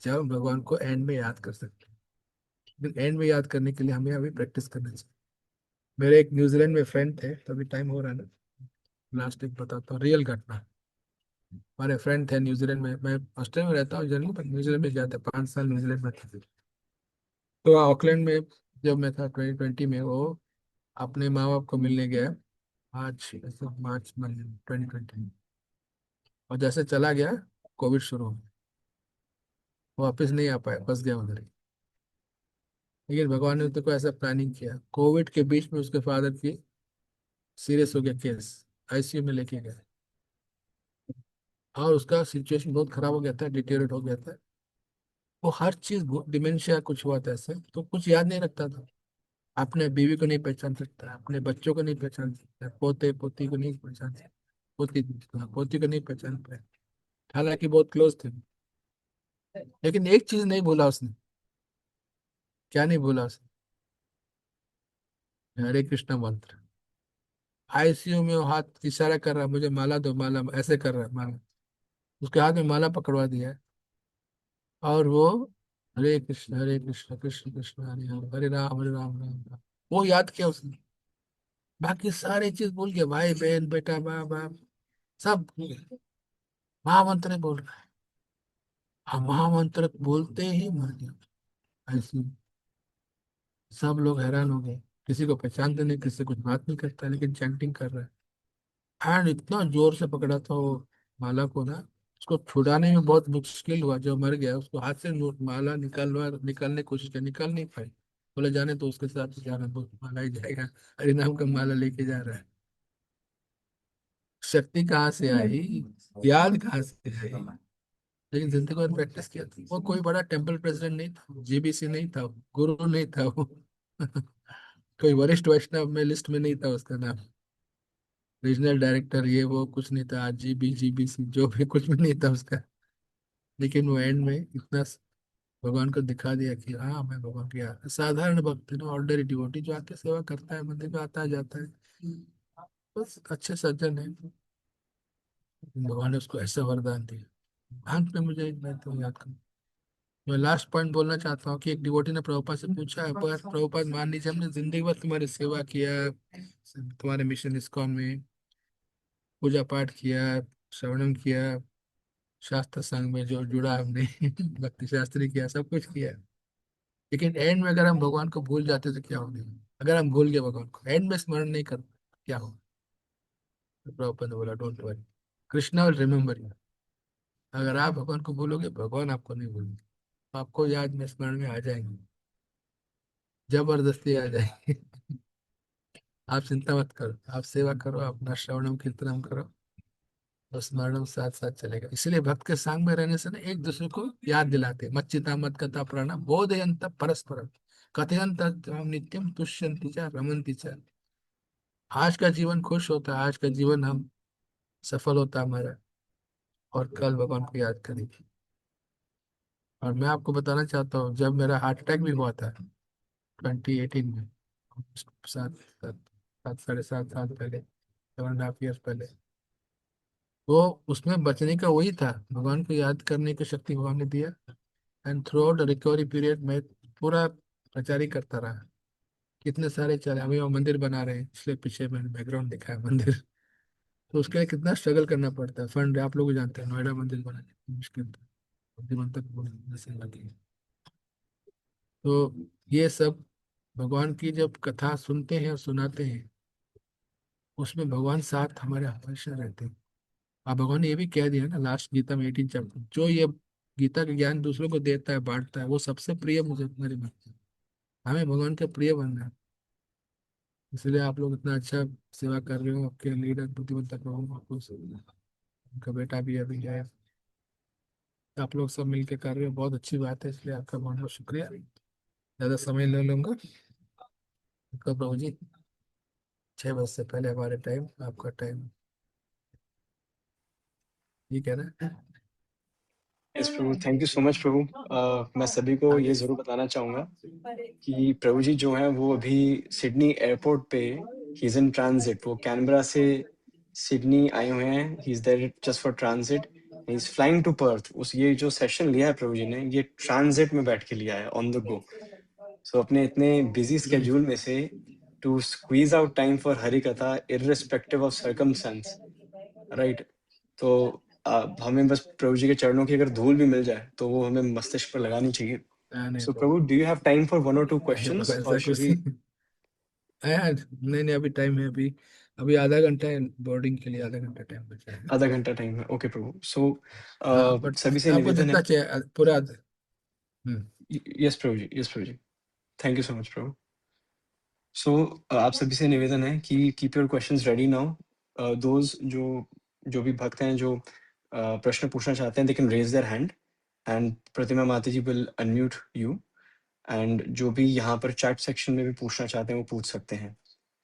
जब भगवान को एंड में याद कर सकते हैं, लेकिन एंड में याद करने के लिए हमें अभी प्रैक्टिस करना चाहिए। मेरे एक न्यूजीलैंड में फ्रेंड थे, तो अभी टाइम हो रहा है ना, लास्ट एक बताता हूँ रियल घटना। हमारे फ्रेंड थे न्यूजीलैंड में, मैं ऑस्ट्रेलिया में रहता हूँ जनरली, पर न्यूजीलैंड में गया था, 5 साल न्यूजीलैंड में थे। तो ऑकलैंड में जब मैं था 2020 में, वो अपने माँ बाप को मिलने गया, आज मार्च महीने 2020 में, और जैसे चला गया कोविड शुरू हो गया, वो वापस नहीं आ पाया, फंस गया उधर ही। लेकिन भगवान ने तो ऐसा प्लानिंग किया, कोविड के बीच में उसके फादर की सीरियस हो गया केस, आईसीयू में लेके गए, और उसका सिचुएशन बहुत खराब हो गया था, डिटेरियोरेट हो गया था, वो हर चीज, डिमेंशिया कुछ हुआ था ऐसे, तो कुछ याद नहीं रखता था, अपने बीवी को नहीं पहचान सकता, अपने बच्चों को नहीं पहचान सकता, पोते पोती को नहीं पहचान सकता, पोती पोती को नहीं पहचान पाया, हालांकि बहुत क्लोज थे। लेकिन एक चीज नहीं भूला उसने, क्या नहीं भूला उसने, हरे कृष्णा मंत्र। आईसीयू में वो हाथ इशारा कर रहा, मुझे माला दो माला, ऐसे कर रहा है माला, उसके हाथ में माला पकड़वा दिया है, और वो हरे कृष्ण कृष्ण कृष्ण हरे हरे हरे राम राम राम, वो याद किया उसने, बाकी सारी चीज भूल गया, भाई बहन बेटा माँ बाप सब भूल गए, महामंत्र बोल रहा है, अब महामंत्र बोलते ही मर गया ऐसे, सब लोग हैरान हो गए, किसी को पहचानते नहीं, किसी से कुछ बात नहीं करता, लेकिन चैंटिंग कर रहा है, एंड इतना जोर से पकड़ा था वो माला को ना, उसको छुड़ाने में बहुत मुश्किल हुआ, जो मर गया उसको हाथ से माला निकालने की कोशिश की, निकाल नहीं पाई, बोले जाने तो उसके साथ जाना, बहुत माला ही जाएगा, हरिनाम का माला लेके जा रहा है, शक्ति कहाँ से आई, याद कहाँ से आई, लेकिन जिंदगी भर प्रैक्टिस किया था। वो कोई बड़ा टेम्पल प्रेसिडेंट नहीं था, जीबीसी नहीं था, गुरु नहीं था वो कोई वरिष्ठ वैष्णव में लिस्ट में नहीं था उसका नाम, रीजनल डायरेक्टर, ये वो कुछ नहीं था, जीबीसी जो भी कुछ भी नहीं था उसका। लेकिन वो एंड में इतना भगवान को दिखा दिया कि हाँ मैं भगवान की साधारण भक्त ना, ऑर्डनरी डिवोटी जो आके सेवा करता है, मंदिर में आता जाता है, बस अच्छे सज्जन है। भगवान ने उसको ऐसा वरदान दिया। अंत में मुझे मैं तो याद करूँ, मैं लास्ट पॉइंट बोलना चाहता हूँ कि एक डिवोटी ने प्रभुपाद से पूछा है, पर प्रभुपाद मान लीजिए हमने जिंदगी भर तुम्हारी सेवा किया, तुम्हारे मिशन इस्कॉन में पूजा पाठ किया, श्रवणम किया, शास्त्र संघ में जो जुड़ा हमने भक्ति शास्त्री किया, सब कुछ किया, लेकिन एंड में अगर हम भगवान को भूल जाते तो क्या होगा? अगर हम भूल गए भगवान को, एंड में स्मरण नहीं कर क्या होगा? तो प्रभुपाद ने बोला don't worry, Krishna will remember you. अगर आप भगवान को भूलोगे, भगवान आपको नहीं भूलेंगे, आपको याद में स्मरण में आ जाएंगे, जबरदस्ती आ जाएंगे। आप चिंता मत करो, आप सेवा करो, अपना श्रवणम कीर्तनम करो, और स्मरणम साथ साथ चलेगा। इसलिए भक्त के संग में रहने से ना एक दूसरे को याद दिलाते, मच्चिता मत कथा प्रणा बोधयंत परस्परम कथयंत त्वाम नित्यम तुष्यन्ति च रमन्ति च। आज का जीवन खुश होता है, आज का जीवन हम सफल होता है हमारा, और कल भगवान को याद करेंगे। और मैं आपको बताना चाहता हूँ, जब मेरा हार्ट अटैक भी हुआ था 2018 में, सात सात सात साढ़े 7 साल पहले, 7.5 ईयर्स पहले, वो उसमें बचने का वही था, भगवान को याद करने की शक्ति भगवान ने दिया। And through out the recovery period मैं पूरा प्रचार करता रहा। कितने सारे चले, अभी वो मंदिर बना रहे हैं, इसलिए पीछे मैंने बैकग्राउंड दिखा है मंदिर। तो उसके लिए कितना स्ट्रगल करना पड़ता है, फंड आप लोग जानते हैं, नोएडा मंदिर बनाने मुश्किल था, बुद्धिमंत तक लगी। तो ये सब भगवान की जब कथा सुनते हैं और सुनाते हैं, उसमें भगवान साथ हमारे हमेशा रहते हैं। अब भगवान ने ये भी कह दिया ना लास्ट गीता में 18 चैप्टर, जो ये गीता का ज्ञान दूसरों को देता है, बांटता है, वो सबसे प्रिय मुझे मेरे भक्त है। हमें भगवान का प्रिय बनना है। इसलिए आप लोग इतना अच्छा सेवा कर रहे हो, आपके लीडर बुद्धिमत्ता प्रभु आपको उनका बेटा भी अभी है, आप लोग सब मिलके कर रहे हो, बहुत अच्छी बात है, इसलिए आपका बहुत बहुत शुक्रिया। ज्यादा समय ले लूंगा आपका प्रभु जी। 6 बजे से पहले हमारे टाइम, आपका टाइम, ठीक है ना? Yes Prabhu, thank you so much Prabhu. मैं सभी को ये ज़रूर बताना चाहूँगा कि प्रभु जी जो हैं वो अभी सिडनी एयरपोर्ट पे ही इज़ इन ट्रांजिट। वो कैनबरा से सिडनी आए हुए हैं, he is there just for transit, he is flying to Perth. उस ये जो सेशन लिया है प्रभु जी ने, ये ट्रांजिट में बैठ के लिया है, ऑन द गो। सो अपने इतने बिजी स्केड्यूल में से to squeeze out time for Hari कथा इररिस्पेक्टिव ऑफ सर्कमस्टेंस, राइट? तो हमें बस प्रभु जी के चरणों की अगर धूल भी मिल जाए तो वो हमें मस्तिष्क पर लगानी चाहिए। नहीं so Prabhu, do you have time for 1 or 2 बाबा, क्वेश्चंस और ऐसा शुड कुछ वी? नहीं नहीं, अभी टाइम है, अभी अभी आधा घंटा है बोर्डिंग के लिए, आधा घंटा टाइम बचा है। आधा घंटा टाइम है, ओके प्रभु। सो हाँ बट सभी से आपको निवेदन जितना है। चाहिए पूरा। Hmm. Yes Prabhu ji, yes Prabhu ji, thank you so much Prabhu. So आप सभी से निवेदन है कि keep your questions ready now. Those जो जो भी भक्त हैं जो प्रश्न पूछना चाहते हैं, they can raise their hand and Pratima Mata ji will unmute you. And जो भी यहाँ पर चैट सेक्शन में भी पूछना चाहते हैं वो पूछ सकते हैं।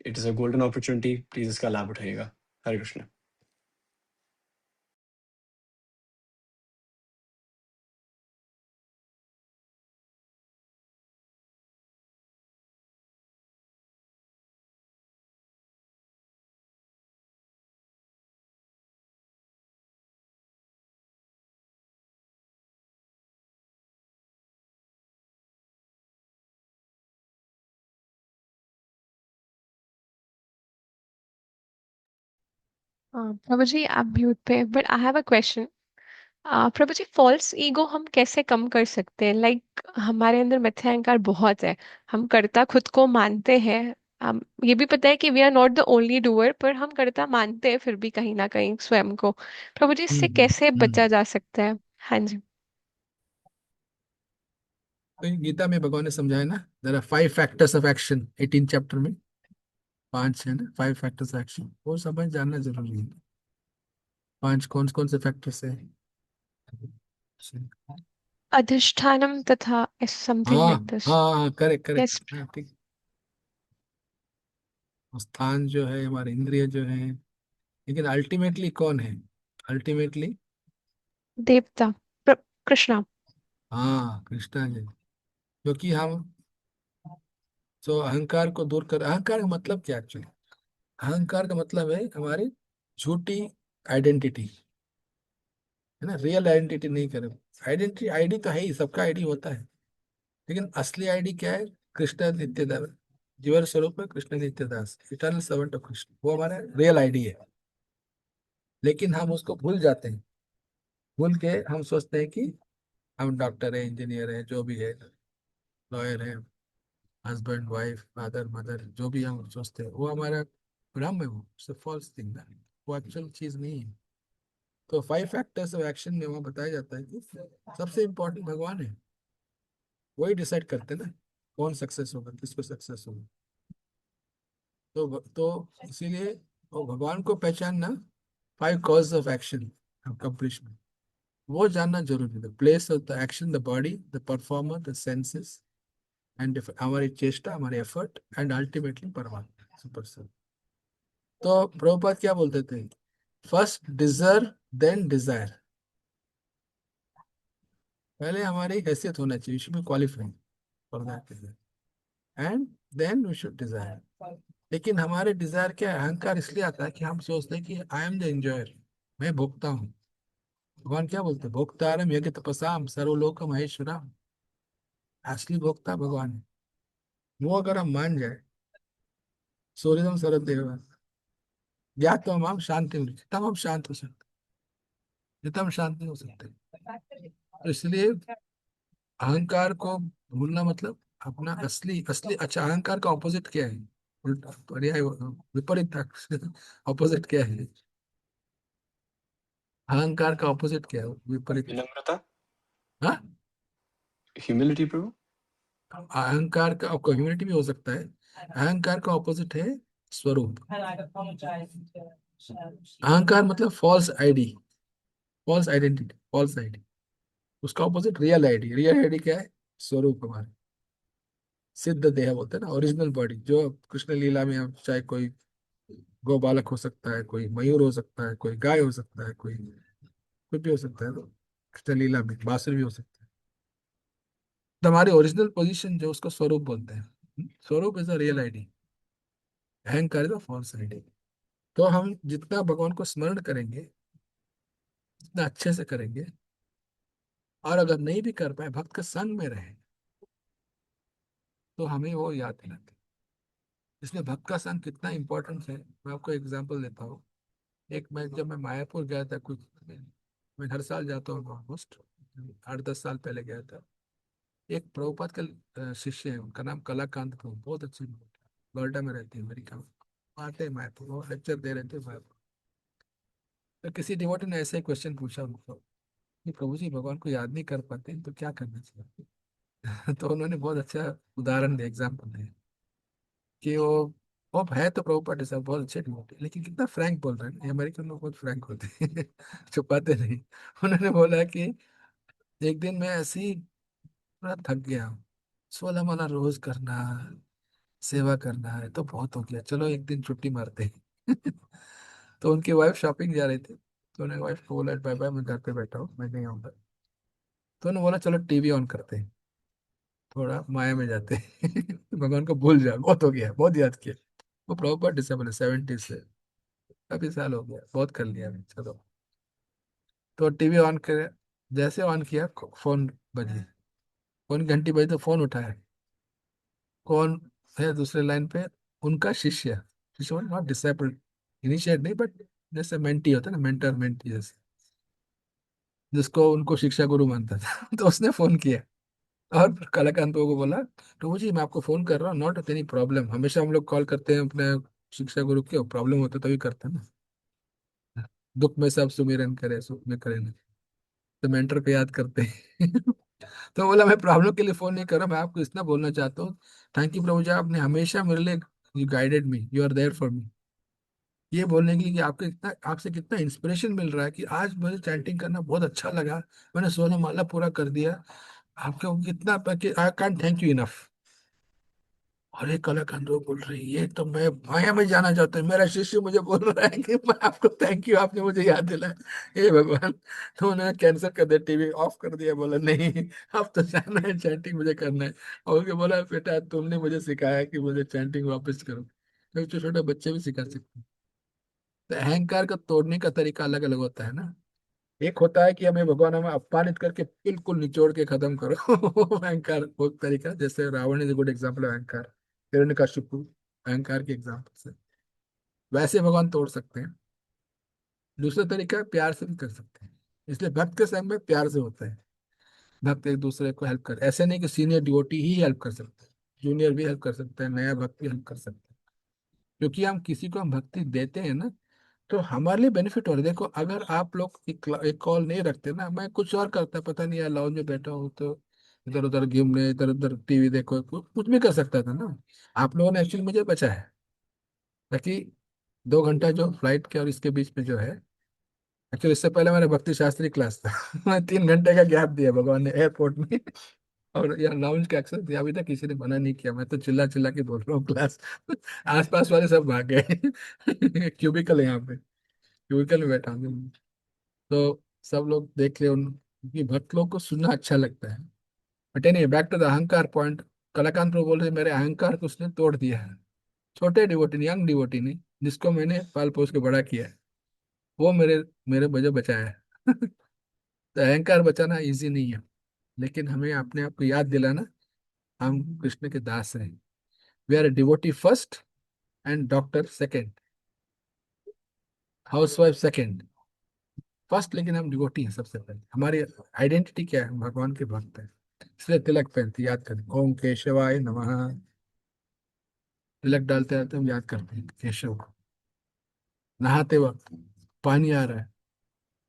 It is a golden opportunity, please इसका लाभ उठाइएगा। हरे कृष्ण। प्रभु जी आप म्यूट पे, but I have a question. प्रभु जी, फॉल्स ईगो हम कैसे कम कर सकते हैं? लाइक हमारे अंदर मिथ्या अहंकार बहुत है, हम कर्ता खुद को मानते हैं। हम ये भी पता है कि we are not the only doer, पर हम कर्ता मानते हैं फिर भी कहीं ना कहीं स्वयं को। प्रभु जी, इससे कैसे बचा जा सकता है? हाँ जी। तो ये गीता में भगवान ने समझाया ना, there are 5 factors of action, 18 chapter में 5 है ना, 5 फैक्टर्स एक्शन, वो समझ जानना जरूरी है। 5 कौन कौन से फैक्टर्स है? अधिष्ठानम तथा समथिंग हाँ लाइक दिस। हाँ, करेक्ट यस। करेक्ट, हाँ ठीक। स्थान जो है, हमारे इंद्रिय जो है, लेकिन अल्टीमेटली कौन है? अल्टीमेटली देवता, कृष्णा। हाँ, कृष्णा जी। क्योंकि हम तो अहंकार को दूर कर, अहंकार का मतलब क्या एक्चुअली? अहंकार का मतलब है हमारी झूठी आइडेंटिटी, है ना। रियल आइडेंटिटी नहीं करें। आइडेंटिटी, आईडी तो है ही, सबका आईडी होता है, लेकिन असली आईडी क्या है? कृष्ण नित्यदास, जीवन स्वरूप है कृष्ण नित्यदास, इटर्नल सर्वेंट ऑफ कृष्ण, वो हमारा रियल आईडी है। लेकिन हम उसको भूल जाते हैं। भूल के हम सोचते हैं कि हम डॉक्टर है, इंजीनियर है, जो भी है, लॉयर है, हस्बैंड वाइफ फादर मदर, जो भी हम सोचते हैं वो हमारा भ्रम है, वो फॉल्स थिंग है, वो एक्चुअल चीज नहीं है। तो 5 फैक्टर्स ऑफ एक्शन में वहाँ बताया जाता है कि सबसे इम्पोर्टेंट भगवान है। वही डिसाइड करते हैं ना कौन सक्सेस होगा, किसको सक्सेस होगा। तो इसीलिए वो भगवान को पहचानना, 5 कॉज ऑफ एक्शन अकम्प्लिशमेंट, वो जानना जरूरी है। The place of the action, the body, the performer, the senses and हमारी चेष्टा, हमारे एफर्ट एंड अल्टीमेटली परमात्मा सुपर सेल्फ। तो प्रभुपाद क्या बोलते थे? First deserve then desire. पहले हमारी हैसियत होना चाहिए, should be qualified for that, and then we should desire. लेकिन हमारे डिजायर क्या है? अहंकार इसलिए आता है कि हम सोचते हैं कि आई एम द एंजॉयर, मैं भोगता हूँ। भगवान क्या बोलते हैं? भोक्तारम यज्ञ तपसाम सर्वलोक महेश्वरम। असली भोक्ता भगवान है। वो अगर हम मान जाए, सूर्यदम शरद देव ज्ञात तो हम शांति हो, तब हम शांत हो सकते, जितना हम शांत नहीं हो सकते। तो इसलिए अहंकार को भूलना मतलब अपना असली असली, अच्छा अहंकार का ऑपोजिट क्या है? उल्टा पर्याय, विपरीत ऑपोजिट क्या है? अहंकार का ऑपोजिट क्या है? विपरीत। विनम्रता, हाँ, ह्यूमिलिटी ब्रो। अहंकार का आपको ह्यूमिलिटी भी हो सकता है। अहंकार का ऑपोजिट है स्वरूप। अहंकार मतलब false ID, false identity, false ID. उसका opposite real ID. Real ID क्या है? स्वरूप हमारे सिद्ध देह बोलते हैं ना, ओरिजिनल बॉडी, जो कृष्ण लीला में हम चाहे कोई गौ बालक हो सकता है, कोई मयूर हो सकता है, कोई गाय हो सकता है, कोई कुछ भी हो सकता है। तो कृष्ण लीला में बांसुरी भी हो सकता है। तो हमारी ओरिजिनल पोजीशन जो, उसको स्वरूप बोलते हैं। स्वरूप इज अ रियल आईडी, अहंकार इज अ फॉल्स आईडी। तो हम जितना भगवान को स्मरण करेंगे, जितना अच्छे से करेंगे, और अगर नहीं भी कर पाए, भक्त के संग में रहे, तो हमें वो याद दिलाते हैं। इसलिए भक्त का संग कितना इंपॉर्टेंट है, मैं आपको एग्जांपल देता हूँ। एक मैं जब मैं मायापुर गया था, कुछ मैं हर साल जाता हूँ ऑलमोस्ट, 8-10 साल पहले गया था। एक प्रभुपाद का शिष्य है, उनका नाम कलाकांत प्रभु, बहुत अच्छे लोग, नोएडा में रहते हैं, अमेरिका में। आते हैं मायापुर, वो लेक्चर दे रहे थे मायापुर। तो किसी डिवोटी ने ऐसे ही क्वेश्चन पूछा उनको कि प्रभु जी भगवान को याद नहीं कर पाते तो क्या करना चाहिए? तो उन्होंने बहुत अच्छा उदाहरण दिया, एग्जाम्पल दिया कि वो है तो प्रभुपाद साहब बहुत अच्छे डिवोटी, लेकिन कितना फ्रैंक बोल रहे हैं। ये अमेरिकन लोग बहुत फ्रैंक होते हैं, छुपाते नहीं। उन्होंने बोला कि एक दिन मैं ऐसे ही पूरा थक गया हूँ, 16 माला रोज करना, सेवा करना है तो बहुत हो गया, चलो एक दिन छुट्टी मारते हैं। तो उनकी वाइफ शॉपिंग जा रही थी, तो उन्होंने वाइफ को बोला बाय बाय, मैं घर पे बैठा हूँ, मैं नहीं आऊंगा। तो उन्होंने बोला चलो टीवी ऑन करते हैं, थोड़ा माया में जाते हैं। भगवान को भूल जाओ, बहुत हो गया, बहुत याद किया। वो प्रॉपर डिसेबल है, 70 से, काफी साल हो गया, बहुत कर लिया अभी, चलो। तो टीवी ऑन कर, जैसे ऑन किया, फोन बजी, फोन घंटी बजी, तो फोन उठाया। कौन है दूसरे लाइन पे? उनका शिष्य। शिष्य नॉट डिसेबल्ड, इनिशिएट नहीं, बट जैसे मेंटी होता है ना, मेंटर मेंटी जैसे, जिसको उनको शिक्षा गुरु मानता था। तो उसने फोन किया और कलाकांत को बोला, प्रभु जी मैं आपको फोन कर रहा हूँ, नॉट एनी प्रॉब्लम, हमेशा हम लोग कॉल करते हैं अपने शिक्षा गुरु के, प्रॉब्लम होता है तभी करते हैं ना, दुख में सब सुमिरन करे, सुख में करे ना, तो मेंटर को याद करते हैं। तो बोला मैं प्रॉब्लम के लिए फोन नहीं कर रहा, मैं आपको इतना बोलना चाहता हूँ, थैंक यू प्रभु जी, आपने हमेशा मेरे लिए, you guided me, you are there for me. ये बोलने के लिए कि आपके इतना, आपसे कितना इंस्पिरेशन मिल रहा है कि आज मुझे चैंटिंग करना बहुत अच्छा लगा, मैंने 16 माला पूरा कर दिया। आपको कितना, I can't thank you enough. अरे कलाकांत वो बोल रही ये तो मैं माया में जाना चाहता हूँ, मेरा शिष्य मुझे बोल रहा है कि मैं आपको थैंक यू, आपने मुझे याद दिलाया। हे भगवान, तो उन्होंने कैंसिल कर दिया, टीवी ऑफ कर दिया, बोला नहीं अब तो जाना है, चैंटिंग मुझे करना है। और उनके बोला बेटा तुमने मुझे सिखाया कि मुझे चैंटिंग वापस करो, तो छोटे छोटे बच्चे भी सिखा सकते हैं। तो अहंकार का तोड़ने का तरीका अलग अलग होता है ना। एक होता है कि हमें भगवान हमें अपमानित करके बिल्कुल निचोड़ के खत्म करो वो अहंकार वो तरीका, जैसे Ravana is good example of अहंकार, हिरण्यकशिपु अहंकार के एग्जाम्पल से। वैसे भगवान तोड़ सकते हैं। दूसरा तरीका है प्यार से भी कर सकते हैं। इसलिए भक्त के संग में प्यार से होता है। भक्त एक दूसरे को हेल्प कर, ऐसे नहीं कि सीनियर डिवोटी ही हेल्प कर सकते हैं, जूनियर भी हेल्प कर सकता है, नया भक्त भी हेल्प कर सकता है। क्योंकि हम किसी को हम भक्ति देते हैं ना, तो हमारे लिए बेनिफिट हो रहा है। देखो अगर आप लोग एक कॉल नहीं रखते ना, मैं कुछ और करता, पता नहीं यार लाउंज में बैठा हूँ तो इधर उधर घूमने, इधर उधर टीवी देखो, कुछ भी कर सकता था ना। आप लोगों ने एक्चुअली मुझे बचा है, ताकि 2 घंटा जो फ्लाइट के और इसके बीच में जो है, एक्चुअली इससे पहले मैंने भक्ति शास्त्री क्लास था मैं 3 घंटे का गैप दिया भगवान ने एयरपोर्ट में और यहाँ लाउंज का एक्सेस दिया, अभी तक किसी ने मना नहीं किया। मैं तो चिल्ला चिल्ला के बोल रहा हूँ क्लास आसपास वाले सब भाग गए क्यूबिकल है यहाँ पे, क्यूबिकल में बैठा हूँ। तो सब लोग देख रहे उनकी भक्त लोग को सुनना अच्छा लगता है। बट नहीं, बैक टू द अहंकार पॉइंट। कलाकांत प्रभु बोल रहे मेरे अहंकार को उसने तोड़ दिया है। छोटे डिवोटी नहीं, यंग डिवोटी नहीं, जिसको मैंने पाल पोस के बड़ा किया है, वो मेरे मेरे वजह बचाया है तो अहंकार बचाना इजी नहीं है, लेकिन हमें अपने आप को याद दिलाना हम कृष्ण के दास हैं। We are devotee first and doctor second, housewife second, first लेकिन हम डिवोटी हैं सबसे पहले। हमारी आइडेंटिटी क्या है, हम भगवान के भक्त हैं। इसलिए तिलक पहनते, याद करें ओम केशवाय नमः। तिलक डालते रहते हम याद करते हैं केशव को। नहाते वक्त पानी आ रहा है,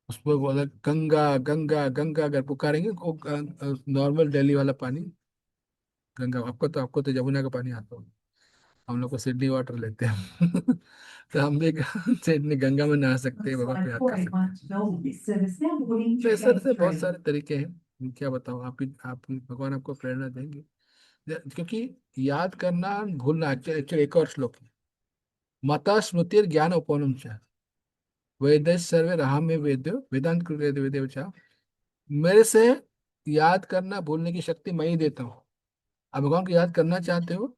उसको बोला गंगा गंगा गंगा, अगर पुकारेंगे वो नॉर्मल दिल्ली वाला पानी गंगा। आपको तो यमुना का पानी आता हो, हम लोग को सिडनी वाटर लेते हैं तो हम भी सिडनी गंगा में नहा सकते हैं, बाबा को याद कर सकते हैं। तो ऐसे ऐसे बहुत सारे तरीके हैं, क्या बताऊँ आप भगवान आपको प्रेरणा देंगे। क्योंकि याद करना भूलना, एक्चुअली एक और श्लोक है, मता स्मृतिर ज्ञान उपनम च वेद सर्वे रहा में वेद्यो वेदांत कृत वेद चा। मेरे से याद करना भूलने की शक्ति मैं ही देता हूँ। आप भगवान को याद करना चाहते हो,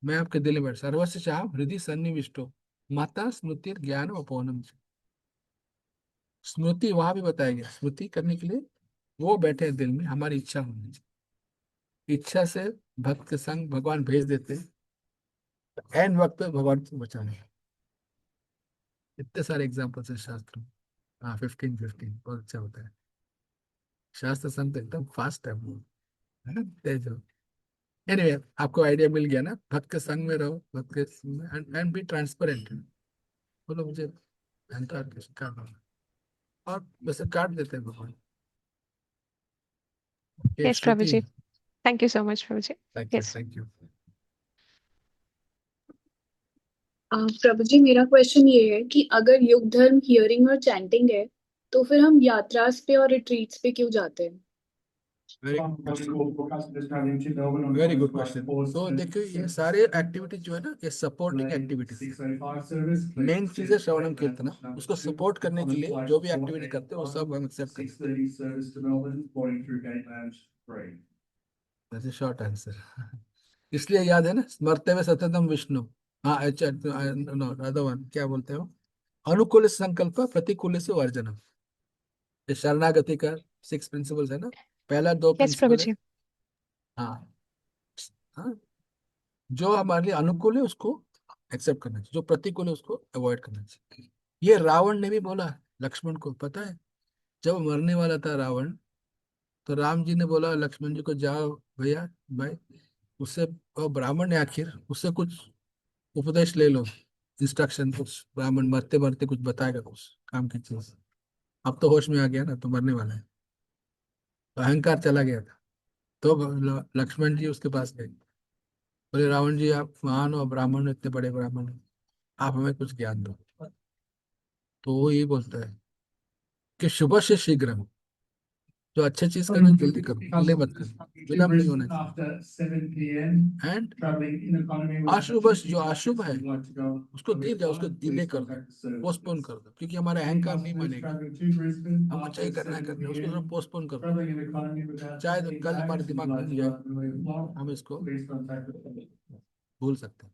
मैं आपके दिल में बैठ, सर्वस्व चाह हृदय सन्निविष्टो माता स्मृति ज्ञान उपनम। स्मृति वहां भी बताया गया, स्मृति करने के लिए वो बैठे हैं दिल में, हमारी इच्छा होनी चाहिए। इच्छा से भक्त के संग भगवान भेज देते हैं, एंड वक्त पे भगवान को बचाने। इतने सारे एग्जाम्पल्स है शास्त्र में। हाँ 15-15 बहुत अच्छा होता है। शास्त्र संग तो एकदम फास्ट है वो, है ना, तेज हो। एनीवे आपको आइडिया मिल गया ना, भक्त के संग में रहो, भक्त के संग में एंड बी ट्रांसपेरेंट। बोलो मुझे अहंकार कैसे काटना, और वैसे काट देते हैं भगवान। ये Yes, Shruti. Prabhuji. Thank you so much, Prabhuji. Thank you Yes. Thank you. Prabhu ji, मेरा क्वेश्चन ये है कि अगर युग धर्म हियरिंग और चैंटिंग है, तो फिर हम यात्रास पे और रिट्रीट्स पे क्यों जाते हैं? Very very good question. तो देखिए ये सारे एक्टिविटीज जो है ना, ये सपोर्टिंग एक्टिविटीज। मेन चीज है श्रवणम कीर्तन, उसको सपोर्ट करने के लिए जो भी एक्टिविटी करते हैं वो सब हम एक्सेप्ट करते हैं। दैट्स शॉर्ट आंसर इसलिए याद है ना, स्मरते हुए सततम विष्णु। हाँ अच्छा, नो अदर वन क्या बोलते हो, अनुकूल संकल्प प्रतिकूल से वर्जनम। ये शरणागति का 6 प्रिंसिपल्स है ना, पहला 2 Yes, प्रिंसिपल है। Prabhuji. हाँ हाँ, जो हमारे लिए अनुकूल है उसको एक्सेप्ट करना चाहिए, जो प्रतिकूल है उसको अवॉइड करना चाहिए। ये रावण ने भी बोला लक्ष्मण को, पता है जब मरने वाला था रावण, तो राम जी ने बोला लक्ष्मण जी को, जाओ भैया भाई उससे, और ब्राह्मण ने आखिर उससे कुछ उपदेश ले लो, इंस्ट्रक्शन कुछ, ब्राह्मण मरते मरते कुछ बताएगा कुछ काम की चीज। अब तो होश में आ गया ना, तो मरने वाला है, तो अहंकार चला गया था। तो लक्ष्मण जी उसके पास गए, बोले रावण जी आप महान हो, ब्राह्मण हो, इतने बड़े ब्राह्मण हो, आप हमें कुछ ज्ञान दो। तो वो ये बोलता है कि शुभ से शीघ्र, जो अच्छे चीज करना जल्दी करो, डिले मत करो, विलम्ब नहीं होना चाहिए। एंड अशुभ, जो अशुभ है उसको देर जाओ, उसको डिले कर दो, पोस्टपोन कर दो, क्योंकि हमारा अहंकार नहीं मानेगा, हमको चाहिए करना है, करना है, उसको थोड़ा पोस्टपोन कर दो, चाहे तो कल हमारे दिमाग में घूम जाए, हम इसको भूल सकते हैं।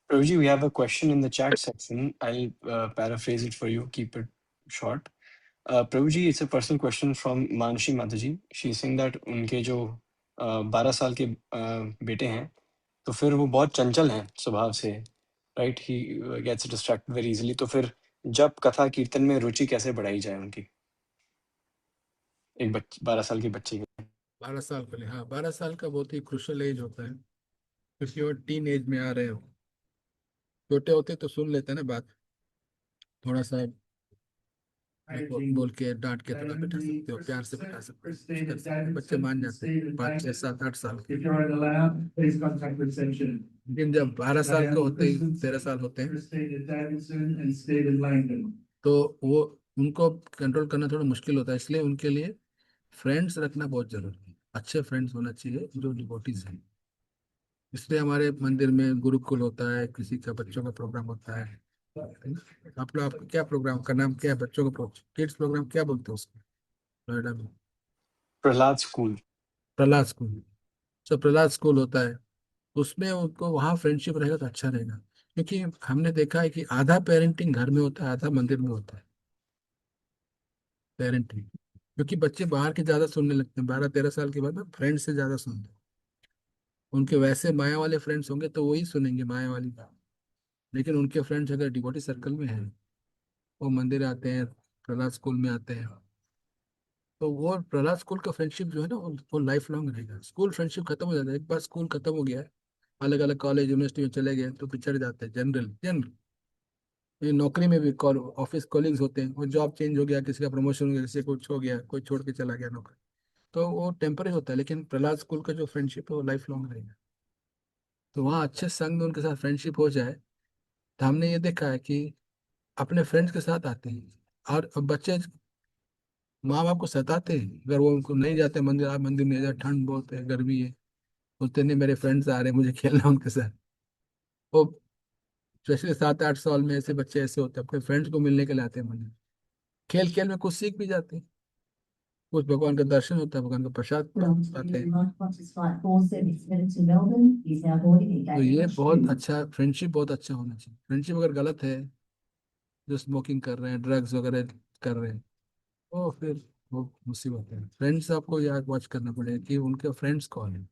Prabhuji, we have a question in the chat section. I'll paraphrase it for you. Keep it short. Prabhuji, it's a personal question from Manshi Mataji. She's saying that उनके जो 12 साल के बेटे हैं, तो फिर वो बहुत चंचल हैं स्वभाव से, right? He gets distracted very easily. तो फिर जब कथा कीर्तन में रुचि कैसे बढ़ाई जाए उनकी, एक 12 साल के बच्चे की? 12 साल पहले, हाँ, 12 साल का बहुत ही क्रुशियल एज होता है, क्योंकि वो टीन एज में आ रहे हो। छोटे होते तो सुन लेते हैं ना बात, थोड़ा सा बोल के डांट के थोड़ा बिठा सकते हो, प्यार से बिठा सकते हो, बच्चे मान जाते हैं 5, 6, 7, 8 साल के। लेकिन जब 12 साल के होते ही 13 साल होते हैं, तो वो उनको कंट्रोल करना थोड़ा मुश्किल होता है, इसलिए उनके लिए फ्रेंड्स रखना बहुत जरूरी है। अच्छे फ्रेंड्स होना चाहिए जो डिवोटीज हैं। इसलिए हमारे मंदिर में गुरुकुल होता है, किसी का बच्चों का प्रोग्राम होता है। आप लोग, आपका क्या प्रोग्राम का नाम क्या है? बच्चों का किड्स प्रोग्राम क्या बोलते हैं उसको नोएडा में? प्रहलाद स्कूल। प्रहलाद स्कूल। सब प्रहलाद स्कूल होता है, उसमें उनको वहाँ फ्रेंडशिप रहेगा तो अच्छा रहेगा, क्योंकि हमने देखा है कि आधा पेरेंटिंग घर में होता है, आधा मंदिर में होता है पेरेंटिंग। क्योंकि बच्चे बाहर के ज्यादा सुनने लगते हैं 12-13 साल के बाद ना, फ्रेंड से ज्यादा सुनते हैं। उनके वैसे माया वाले फ्रेंड्स होंगे तो वही सुनेंगे माया वाली बात, लेकिन उनके फ्रेंड्स अगर डिवोटी सर्कल में हैं, वो मंदिर आते हैं, प्रहलाद स्कूल में आते हैं, तो वो प्रहलाद स्कूल का फ्रेंडशिप जो है ना, वो लाइफ लॉन्ग रहेगा। स्कूल फ्रेंडशिप खत्म हो जाता है, एक बार स्कूल खत्म हो गया है, अलग अलग कॉलेज यूनिवर्सिटी में चले गए तो पिछड़ जाते हैं। जनरल जनरल ये नौकरी में भी ऑफिस कॉलिग्स होते हैं, वो जॉब चेंज हो गया, किसी का प्रमोशन हो गया, किसी को कुछ हो गया, कोई छोड़ के चला गया नौकरी, तो वो टेम्पररी होता है। लेकिन प्रहलाद स्कूल का जो फ्रेंडशिप है वो लाइफ लॉन्ग रहेगा। तो वहाँ अच्छे संग में उनके साथ फ्रेंडशिप हो जाए, तो हमने ये देखा है कि अपने फ्रेंड्स के साथ आते हैं। और अब बच्चे माँ बाप को सताते हैं, अगर वो उनको नहीं जाते मंदिर, आप मंदिर में जा, ठंड बहुत है, गर्मी है, बोलते नहीं मेरे फ्रेंड्स आ रहे हैं, मुझे खेलना है उनके साथ। वो स्पेशली 7-8 साल में ऐसे बच्चे ऐसे होते हैं, अपने फ्रेंड्स को मिलने के लिए आते हैं मंदिर। खेल खेल में कुछ सीख भी जाते हैं, कुछ भगवान का दर्शन होता है, भगवान का प्रसाद पाते हैं। तो ये बहुत अच्छा फ्रेंडशिप, बहुत अच्छा होना चाहिए। फ्रेंडशिप अगर गलत है, जो स्मोकिंग कर रहे हैं, ड्रग्स वगैरह कर रहे हैं, तो फिर वो मुसीबत है। फ्रेंड्स आपको याद वॉच करना पड़ेगा कि उनके फ्रेंड्स कौन है।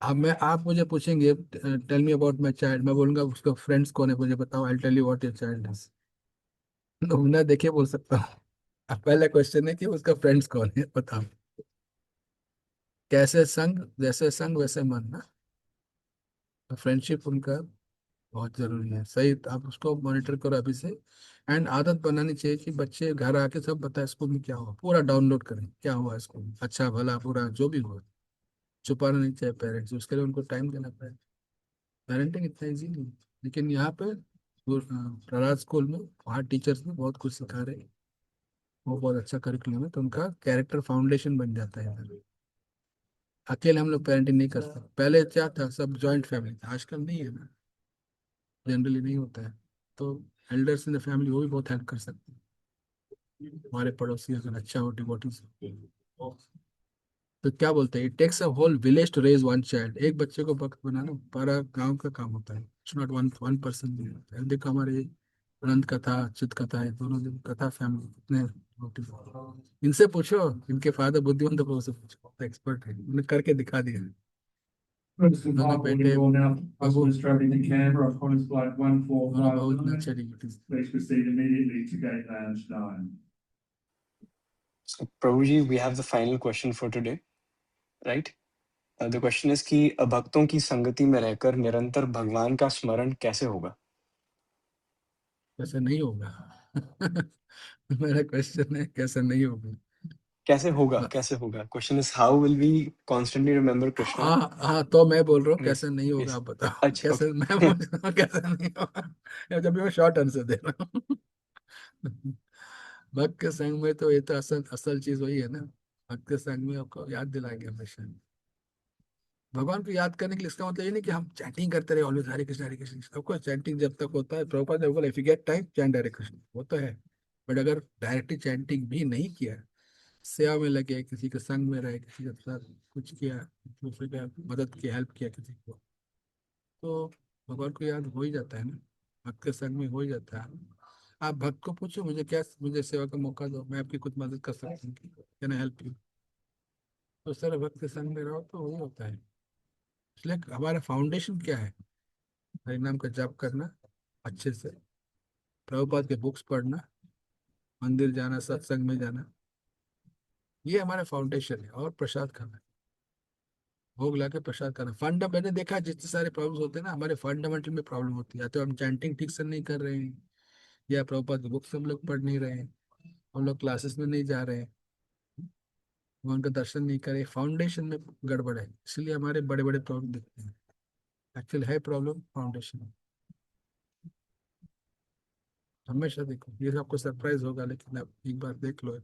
अब मैं, आप मुझे पूछेंगे tell me about my child, मैं बोलूंगा उसका फ्रेंड्स कौन है, मुझे बताओ, I tell you what your child is. बिना देखे बोल सकता हूँ। अब पहला क्वेश्चन है कि उसका फ्रेंड्स कौन है, बताओ। कैसे संग, जैसे संग वैसे मन ना, फ्रेंडशिप उनका बहुत जरूरी है। सही, आप उसको मॉनिटर करो अभी से। एंड आदत बनानी चाहिए कि बच्चे घर आके सब बताए स्कूल में क्या हुआ, पूरा डाउनलोड करें, क्या हुआ स्कूल में, अच्छा भला बुरा जो भी हुआ। छुपाना नहीं चाहिए पेरेंट्स, उसके लिए उनको टाइम देना पड़ेगा। पेरेंटिंग इतना ईजी नहीं है। लेकिन यहाँ पे प्रहलाद स्कूल में वहाँ टीचर्स भी बहुत कुछ सिखा रहे हैं, वो बहुत अच्छा करिकुलम है, तो उनका कैरेक्टर फाउंडेशन बन जाता है इधर। अकेले हम लोग पेरेंटिंग नहीं करते, पहले क्या था, सब जॉइंट फैमिली था, आजकल नहीं है ना, जनरली नहीं होता है। तो एल्डर्स इन द फैमिली वो भी बहुत हेल्प कर सकते हैं। हमारे पड़ोसी अगर अच्छा हो डिवोटी, तो क्या बोलते हैं, it takes a whole village to raise one child. एक बच्चे को भक्त बनाना पूरा गांव का काम होता है, it's not one one person नहीं होता है। देखो हमारे अनंत कथा, चित कथा है, दोनों दिन कथा फैमिली कितने beautiful। इनसे पूछो, इनके फादर बुद्धिवंत को से पूछो, एक्सपर्ट है, उन्हें करके दिखा दिया। उन्होंने बेटे बाबू, उन्होंने बहुत अच्छा devotee. So, Prabhuji, we have the final question for today, right? The question is कि भक्तों की संगति में रहकर निरंतर भगवान का स्मरण कैसे होगा? कैसे नहीं होगा? मेरा क्वेश्चन है कैसे नहीं होगा। कैसे होगा, ब- कैसे होगा? Question is how will we constantly remember Krishna? हाँ हाँ, तो मैं बोल रहा हूँ यस, कैसे नहीं होगा, यस, आप बताओ अच्छा, कैसे। मैं ओके। बोल रहा हूँ कैसे नहीं होगा, जब भी मैं शॉर्ट आंसर दे रहा हूँ। भक्त के संग में तो ये तो असल असल चीज वही है ना। भक्त के संग में आपको याद दिलाएंगे हमेशा। भगवान को याद करने के लिए इसका मतलब ये नहीं कि हम चैंटिंग करते रहे ऑलवेज हरे कृष्ण हरे कृष्ण। सबको चैंटिंग जब तक होता है, प्रभुपाद ने बोला if you get time chant Hare Krishna, वो तो है। बट अगर डायरेक्टली चैंटिंग भी नहीं किया, सेवा में लगे, किसी के संग में रहे, किसी के साथ कुछ किया, दूसरे का मदद की, हेल्प किया किसी को, तो भगवान को याद हो ही जाता है ना। भक्त के संग में हो ही जाता है। आप भक्त को पूछो मुझे क्या, मुझे सेवा का मौका दो, मैं आपकी कुछ मदद कर सकता हूँ, कैन आई हेल्प यू। तो उस तरह भक्त के संग में रहो तो वही होता है। इसलिए हमारा फाउंडेशन क्या है? हरि नाम का जाप करना अच्छे से, प्रभुपाद के बुक्स पढ़ना, मंदिर जाना, सत्संग में जाना, ये हमारा फाउंडेशन है। और प्रसाद खाना, भोग ला के प्रसाद खाना। फंडा मैंने देखा जितने सारे प्रॉब्लम्स होते हैं ना, हमारे फंडामेंटल में प्रॉब्लम होती है। या तो हम चैंटिंग ठीक से नहीं कर रहे हैं, या प्रभुपाद की बुक्स हम लोग पढ़ नहीं रहे हैं, हम लोग क्लासेस में नहीं जा रहे हैं, भगवान का दर्शन नहीं करे, फाउंडेशन में गड़बड़ है, इसलिए हमारे बड़े बड़े प्रॉब्लम दिखते हैं। एक्चुअल है प्रॉब्लम फाउंडेशन। हमेशा देखो, ये आपको सरप्राइज होगा, लेकिन आप एक बार देख लो।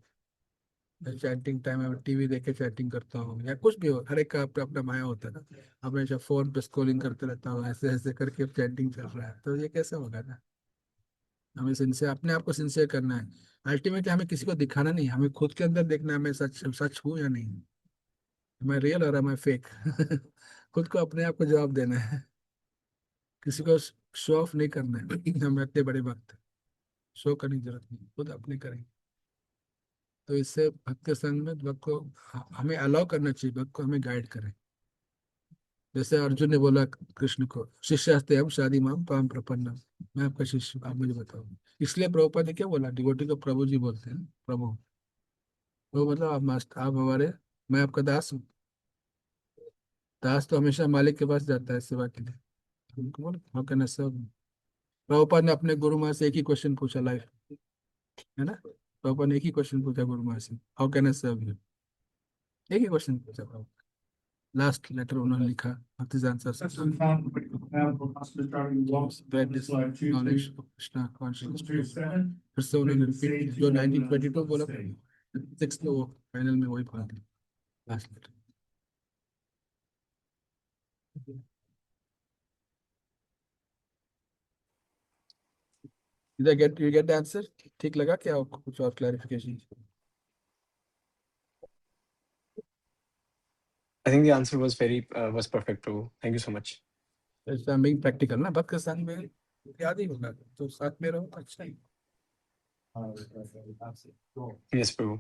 चैटिंग टाइम में टीवी देख के चैटिंग करता हूँ, या कुछ भी हो, हर एक का अपना अपना माया होता है ना। हमेशा फोन पे स्क्रॉलिंग करते रहता हूँ, ऐसे ऐसे करके चैटिंग चल रहा है, तो ये कैसे होगा ना। हमें सिंसियर, अपने आप को सिंसियर करना है। अल्टीमेटली हमें किसी को दिखाना नहीं, हमें खुद के अंदर देखना है, मैं सच सच हूँ या नहीं, मैं रियल और मैं फेक। खुद को, अपने आप को जवाब देना है। किसी को शो ऑफ नहीं करना है। हम इतने बड़े वक्त, शो करने की जरूरत नहीं, खुद अपने करेंगे। तो इससे भक्त के संग में भक्त को हमें अलाउ करना चाहिए, भक्त को हमें गाइड करें। जैसे अर्जुन ने बोला कृष्ण को, शिष्यास्ते हम शादी माम पाम प्रपन्नम, मैं आपका शिष्य हूं, आप मुझे बताओ। इसलिए प्रभुपाद ने क्या बोला, डिवोटी को प्रभु जी बोलते हैं, प्रभु। तो मतलब आप मास्टर, आप हमारे, मैं आपका दास हूँ। दास तो हमेशा मालिक के पास जाता है सेवा के लिए। उनको बोला हाउ कैन आई सर्व। प्रभुपाद ने अपने गुरु माँ से एक ही क्वेश्चन पूछा लाइफ, है ना। प्रभुपाद ने एक ही क्वेश्चन पूछा गुरु माँ से, how can I serve you. एक ही क्वेश्चन पूछा प्रभु। लास्ट लेटर उन्होंने लिखा, भक्तिजान सर नॉलेज कृष्णा कॉन्शियस। फिर से उन्होंने रिपीट जो 1922 बोला, सिक्स में वो फाइनल में वही पढ़ा last letter. Did I get you get the answer? ठीक लगा क्या आपको, कुछ और clarification? I think the answer was very was perfect, Prabhu. Thank you so much. I am being practical ना, बात के संग में याद ही होगा, तो साथ में रहो तो अच्छा ही। Yes, Prabhu.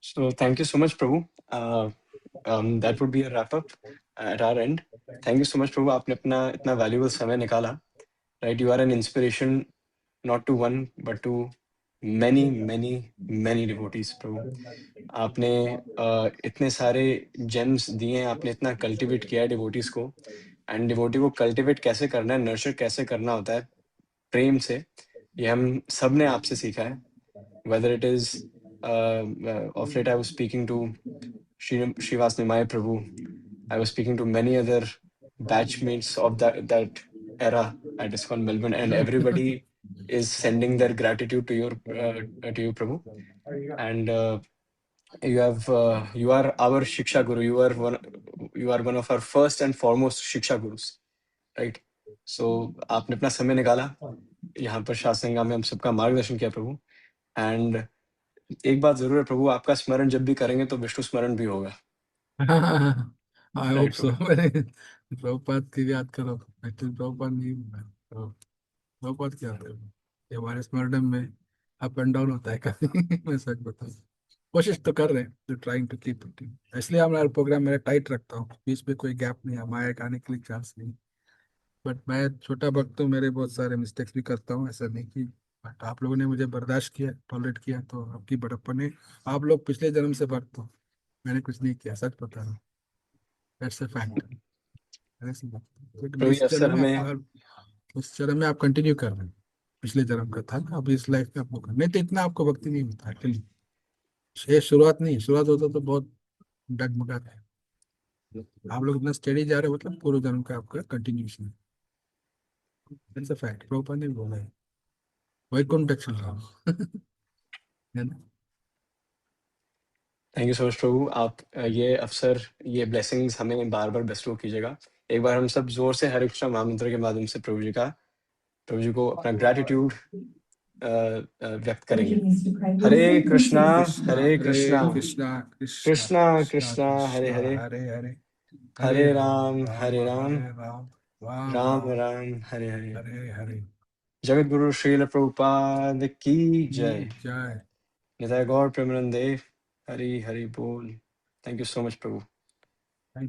So thank you so much, Prabhu. That would be a wrap up at our end. Thank you so much, Prabhu. आपने अपना इतना valuable समय निकाला. Right, you are an inspiration not to one but to many, many, many devotees, Prabhu. आपने इतने सारे gems दिए हैं, आपने इतना cultivate किया है devotees को, and devotee को cultivate कैसे करना है, nurture कैसे करना होता है प्रेम से, ये हम सब ने आपसे सीखा है. Whether it is of late I was speaking to Srivas Nimai Prabhu, I was speaking to many other batchmates of that era at ISKCON Melbourne, and everybody is sending their gratitude to you, Prabhu. And you are our Shiksha Guru. You are one of our first and foremost Shiksha Gurus, right? So आपने अपना समय निकाला यहाँ पर शास्त्रगंगा में हम सबका मार्गदर्शन किया, प्रभु. एंड एक बात जरूर है प्रभु, आपका स्मरण जब भी करेंगे तो विष्णु स्मरण भी होगा. I hope right so. Prabhu. Prabhupada की याद करो, एक्चुअली प्रभुपाद नहीं, प्रभुपाद क्या होता है, ये हमारे स्मरण में अप एंड डाउन होता है काफी। मैं सच बताऊं, कोशिश तो कर रहे हैं, तो ट्राइंग टू कीप इट, इसलिए हमारा प्रोग्राम मेरा टाइट रखता हूँ, बीच में कोई गैप नहीं है, माया गाने के लिए चांस नहीं। बट मैं छोटा भक्त हूँ, मेरे बहुत सारे मिस्टेक्स भी करता हूँ, ऐसा नहीं कि, बट आप लोगों ने मुझे बर्दाश्त किया, टॉलरेट किया, तो आपकी बड़प्पन है। आप लोग पिछले जन्म से भक्त हो, मैंने कुछ नहीं किया, सच बता रहा हूँ, दैट्स अ फैक्ट। ऐसी बात, लेकिन प्रभु ये इस अवसर जन्म में हमें, आप, इस जन्म में आप कंटिन्यू कर रहे हैं, पिछले जन्म का था ना, अब इस लाइफ में आपको नहीं तो इतना आपको भक्ति नहीं होता एक्चुअली। ये शुरुआत नहीं, शुरुआत होता तो बहुत डगमगाता है। आप लोग इतना स्टडी जा रहे हो, मतलब पूर्व जन्म का आपका continuation. It's a fact, Prabhupada ने भी बोला है, वैकुंठ चल रहा हूँ। है ना? थैंक यू सो मच प्रभु। आप ये अवसर, ये ब्लेसिंग्स हमें बार बार बेस्टो कीजिएगा। एक बार हम सब जोर से हरे कृष्णा महामंत्र के माध्यम से प्रभु जी को अपना ग्रैटिट्यूड व्यक्त करेंगे। हरे कृष्णा, हरे कृष्णा, कृष्णा कृष्णा कृष्णा, हरे हरे, हरे हरे, हरे राम, हरे राम, हरे राम, राम राम राम, राम, हरे हरे। हरे हरे। जगत गुरु श्रील प्रभुपाद की जय। जय। निताय गौर प्रेमानंदे, हरि हरि बोल। Thank you so much Prabhu.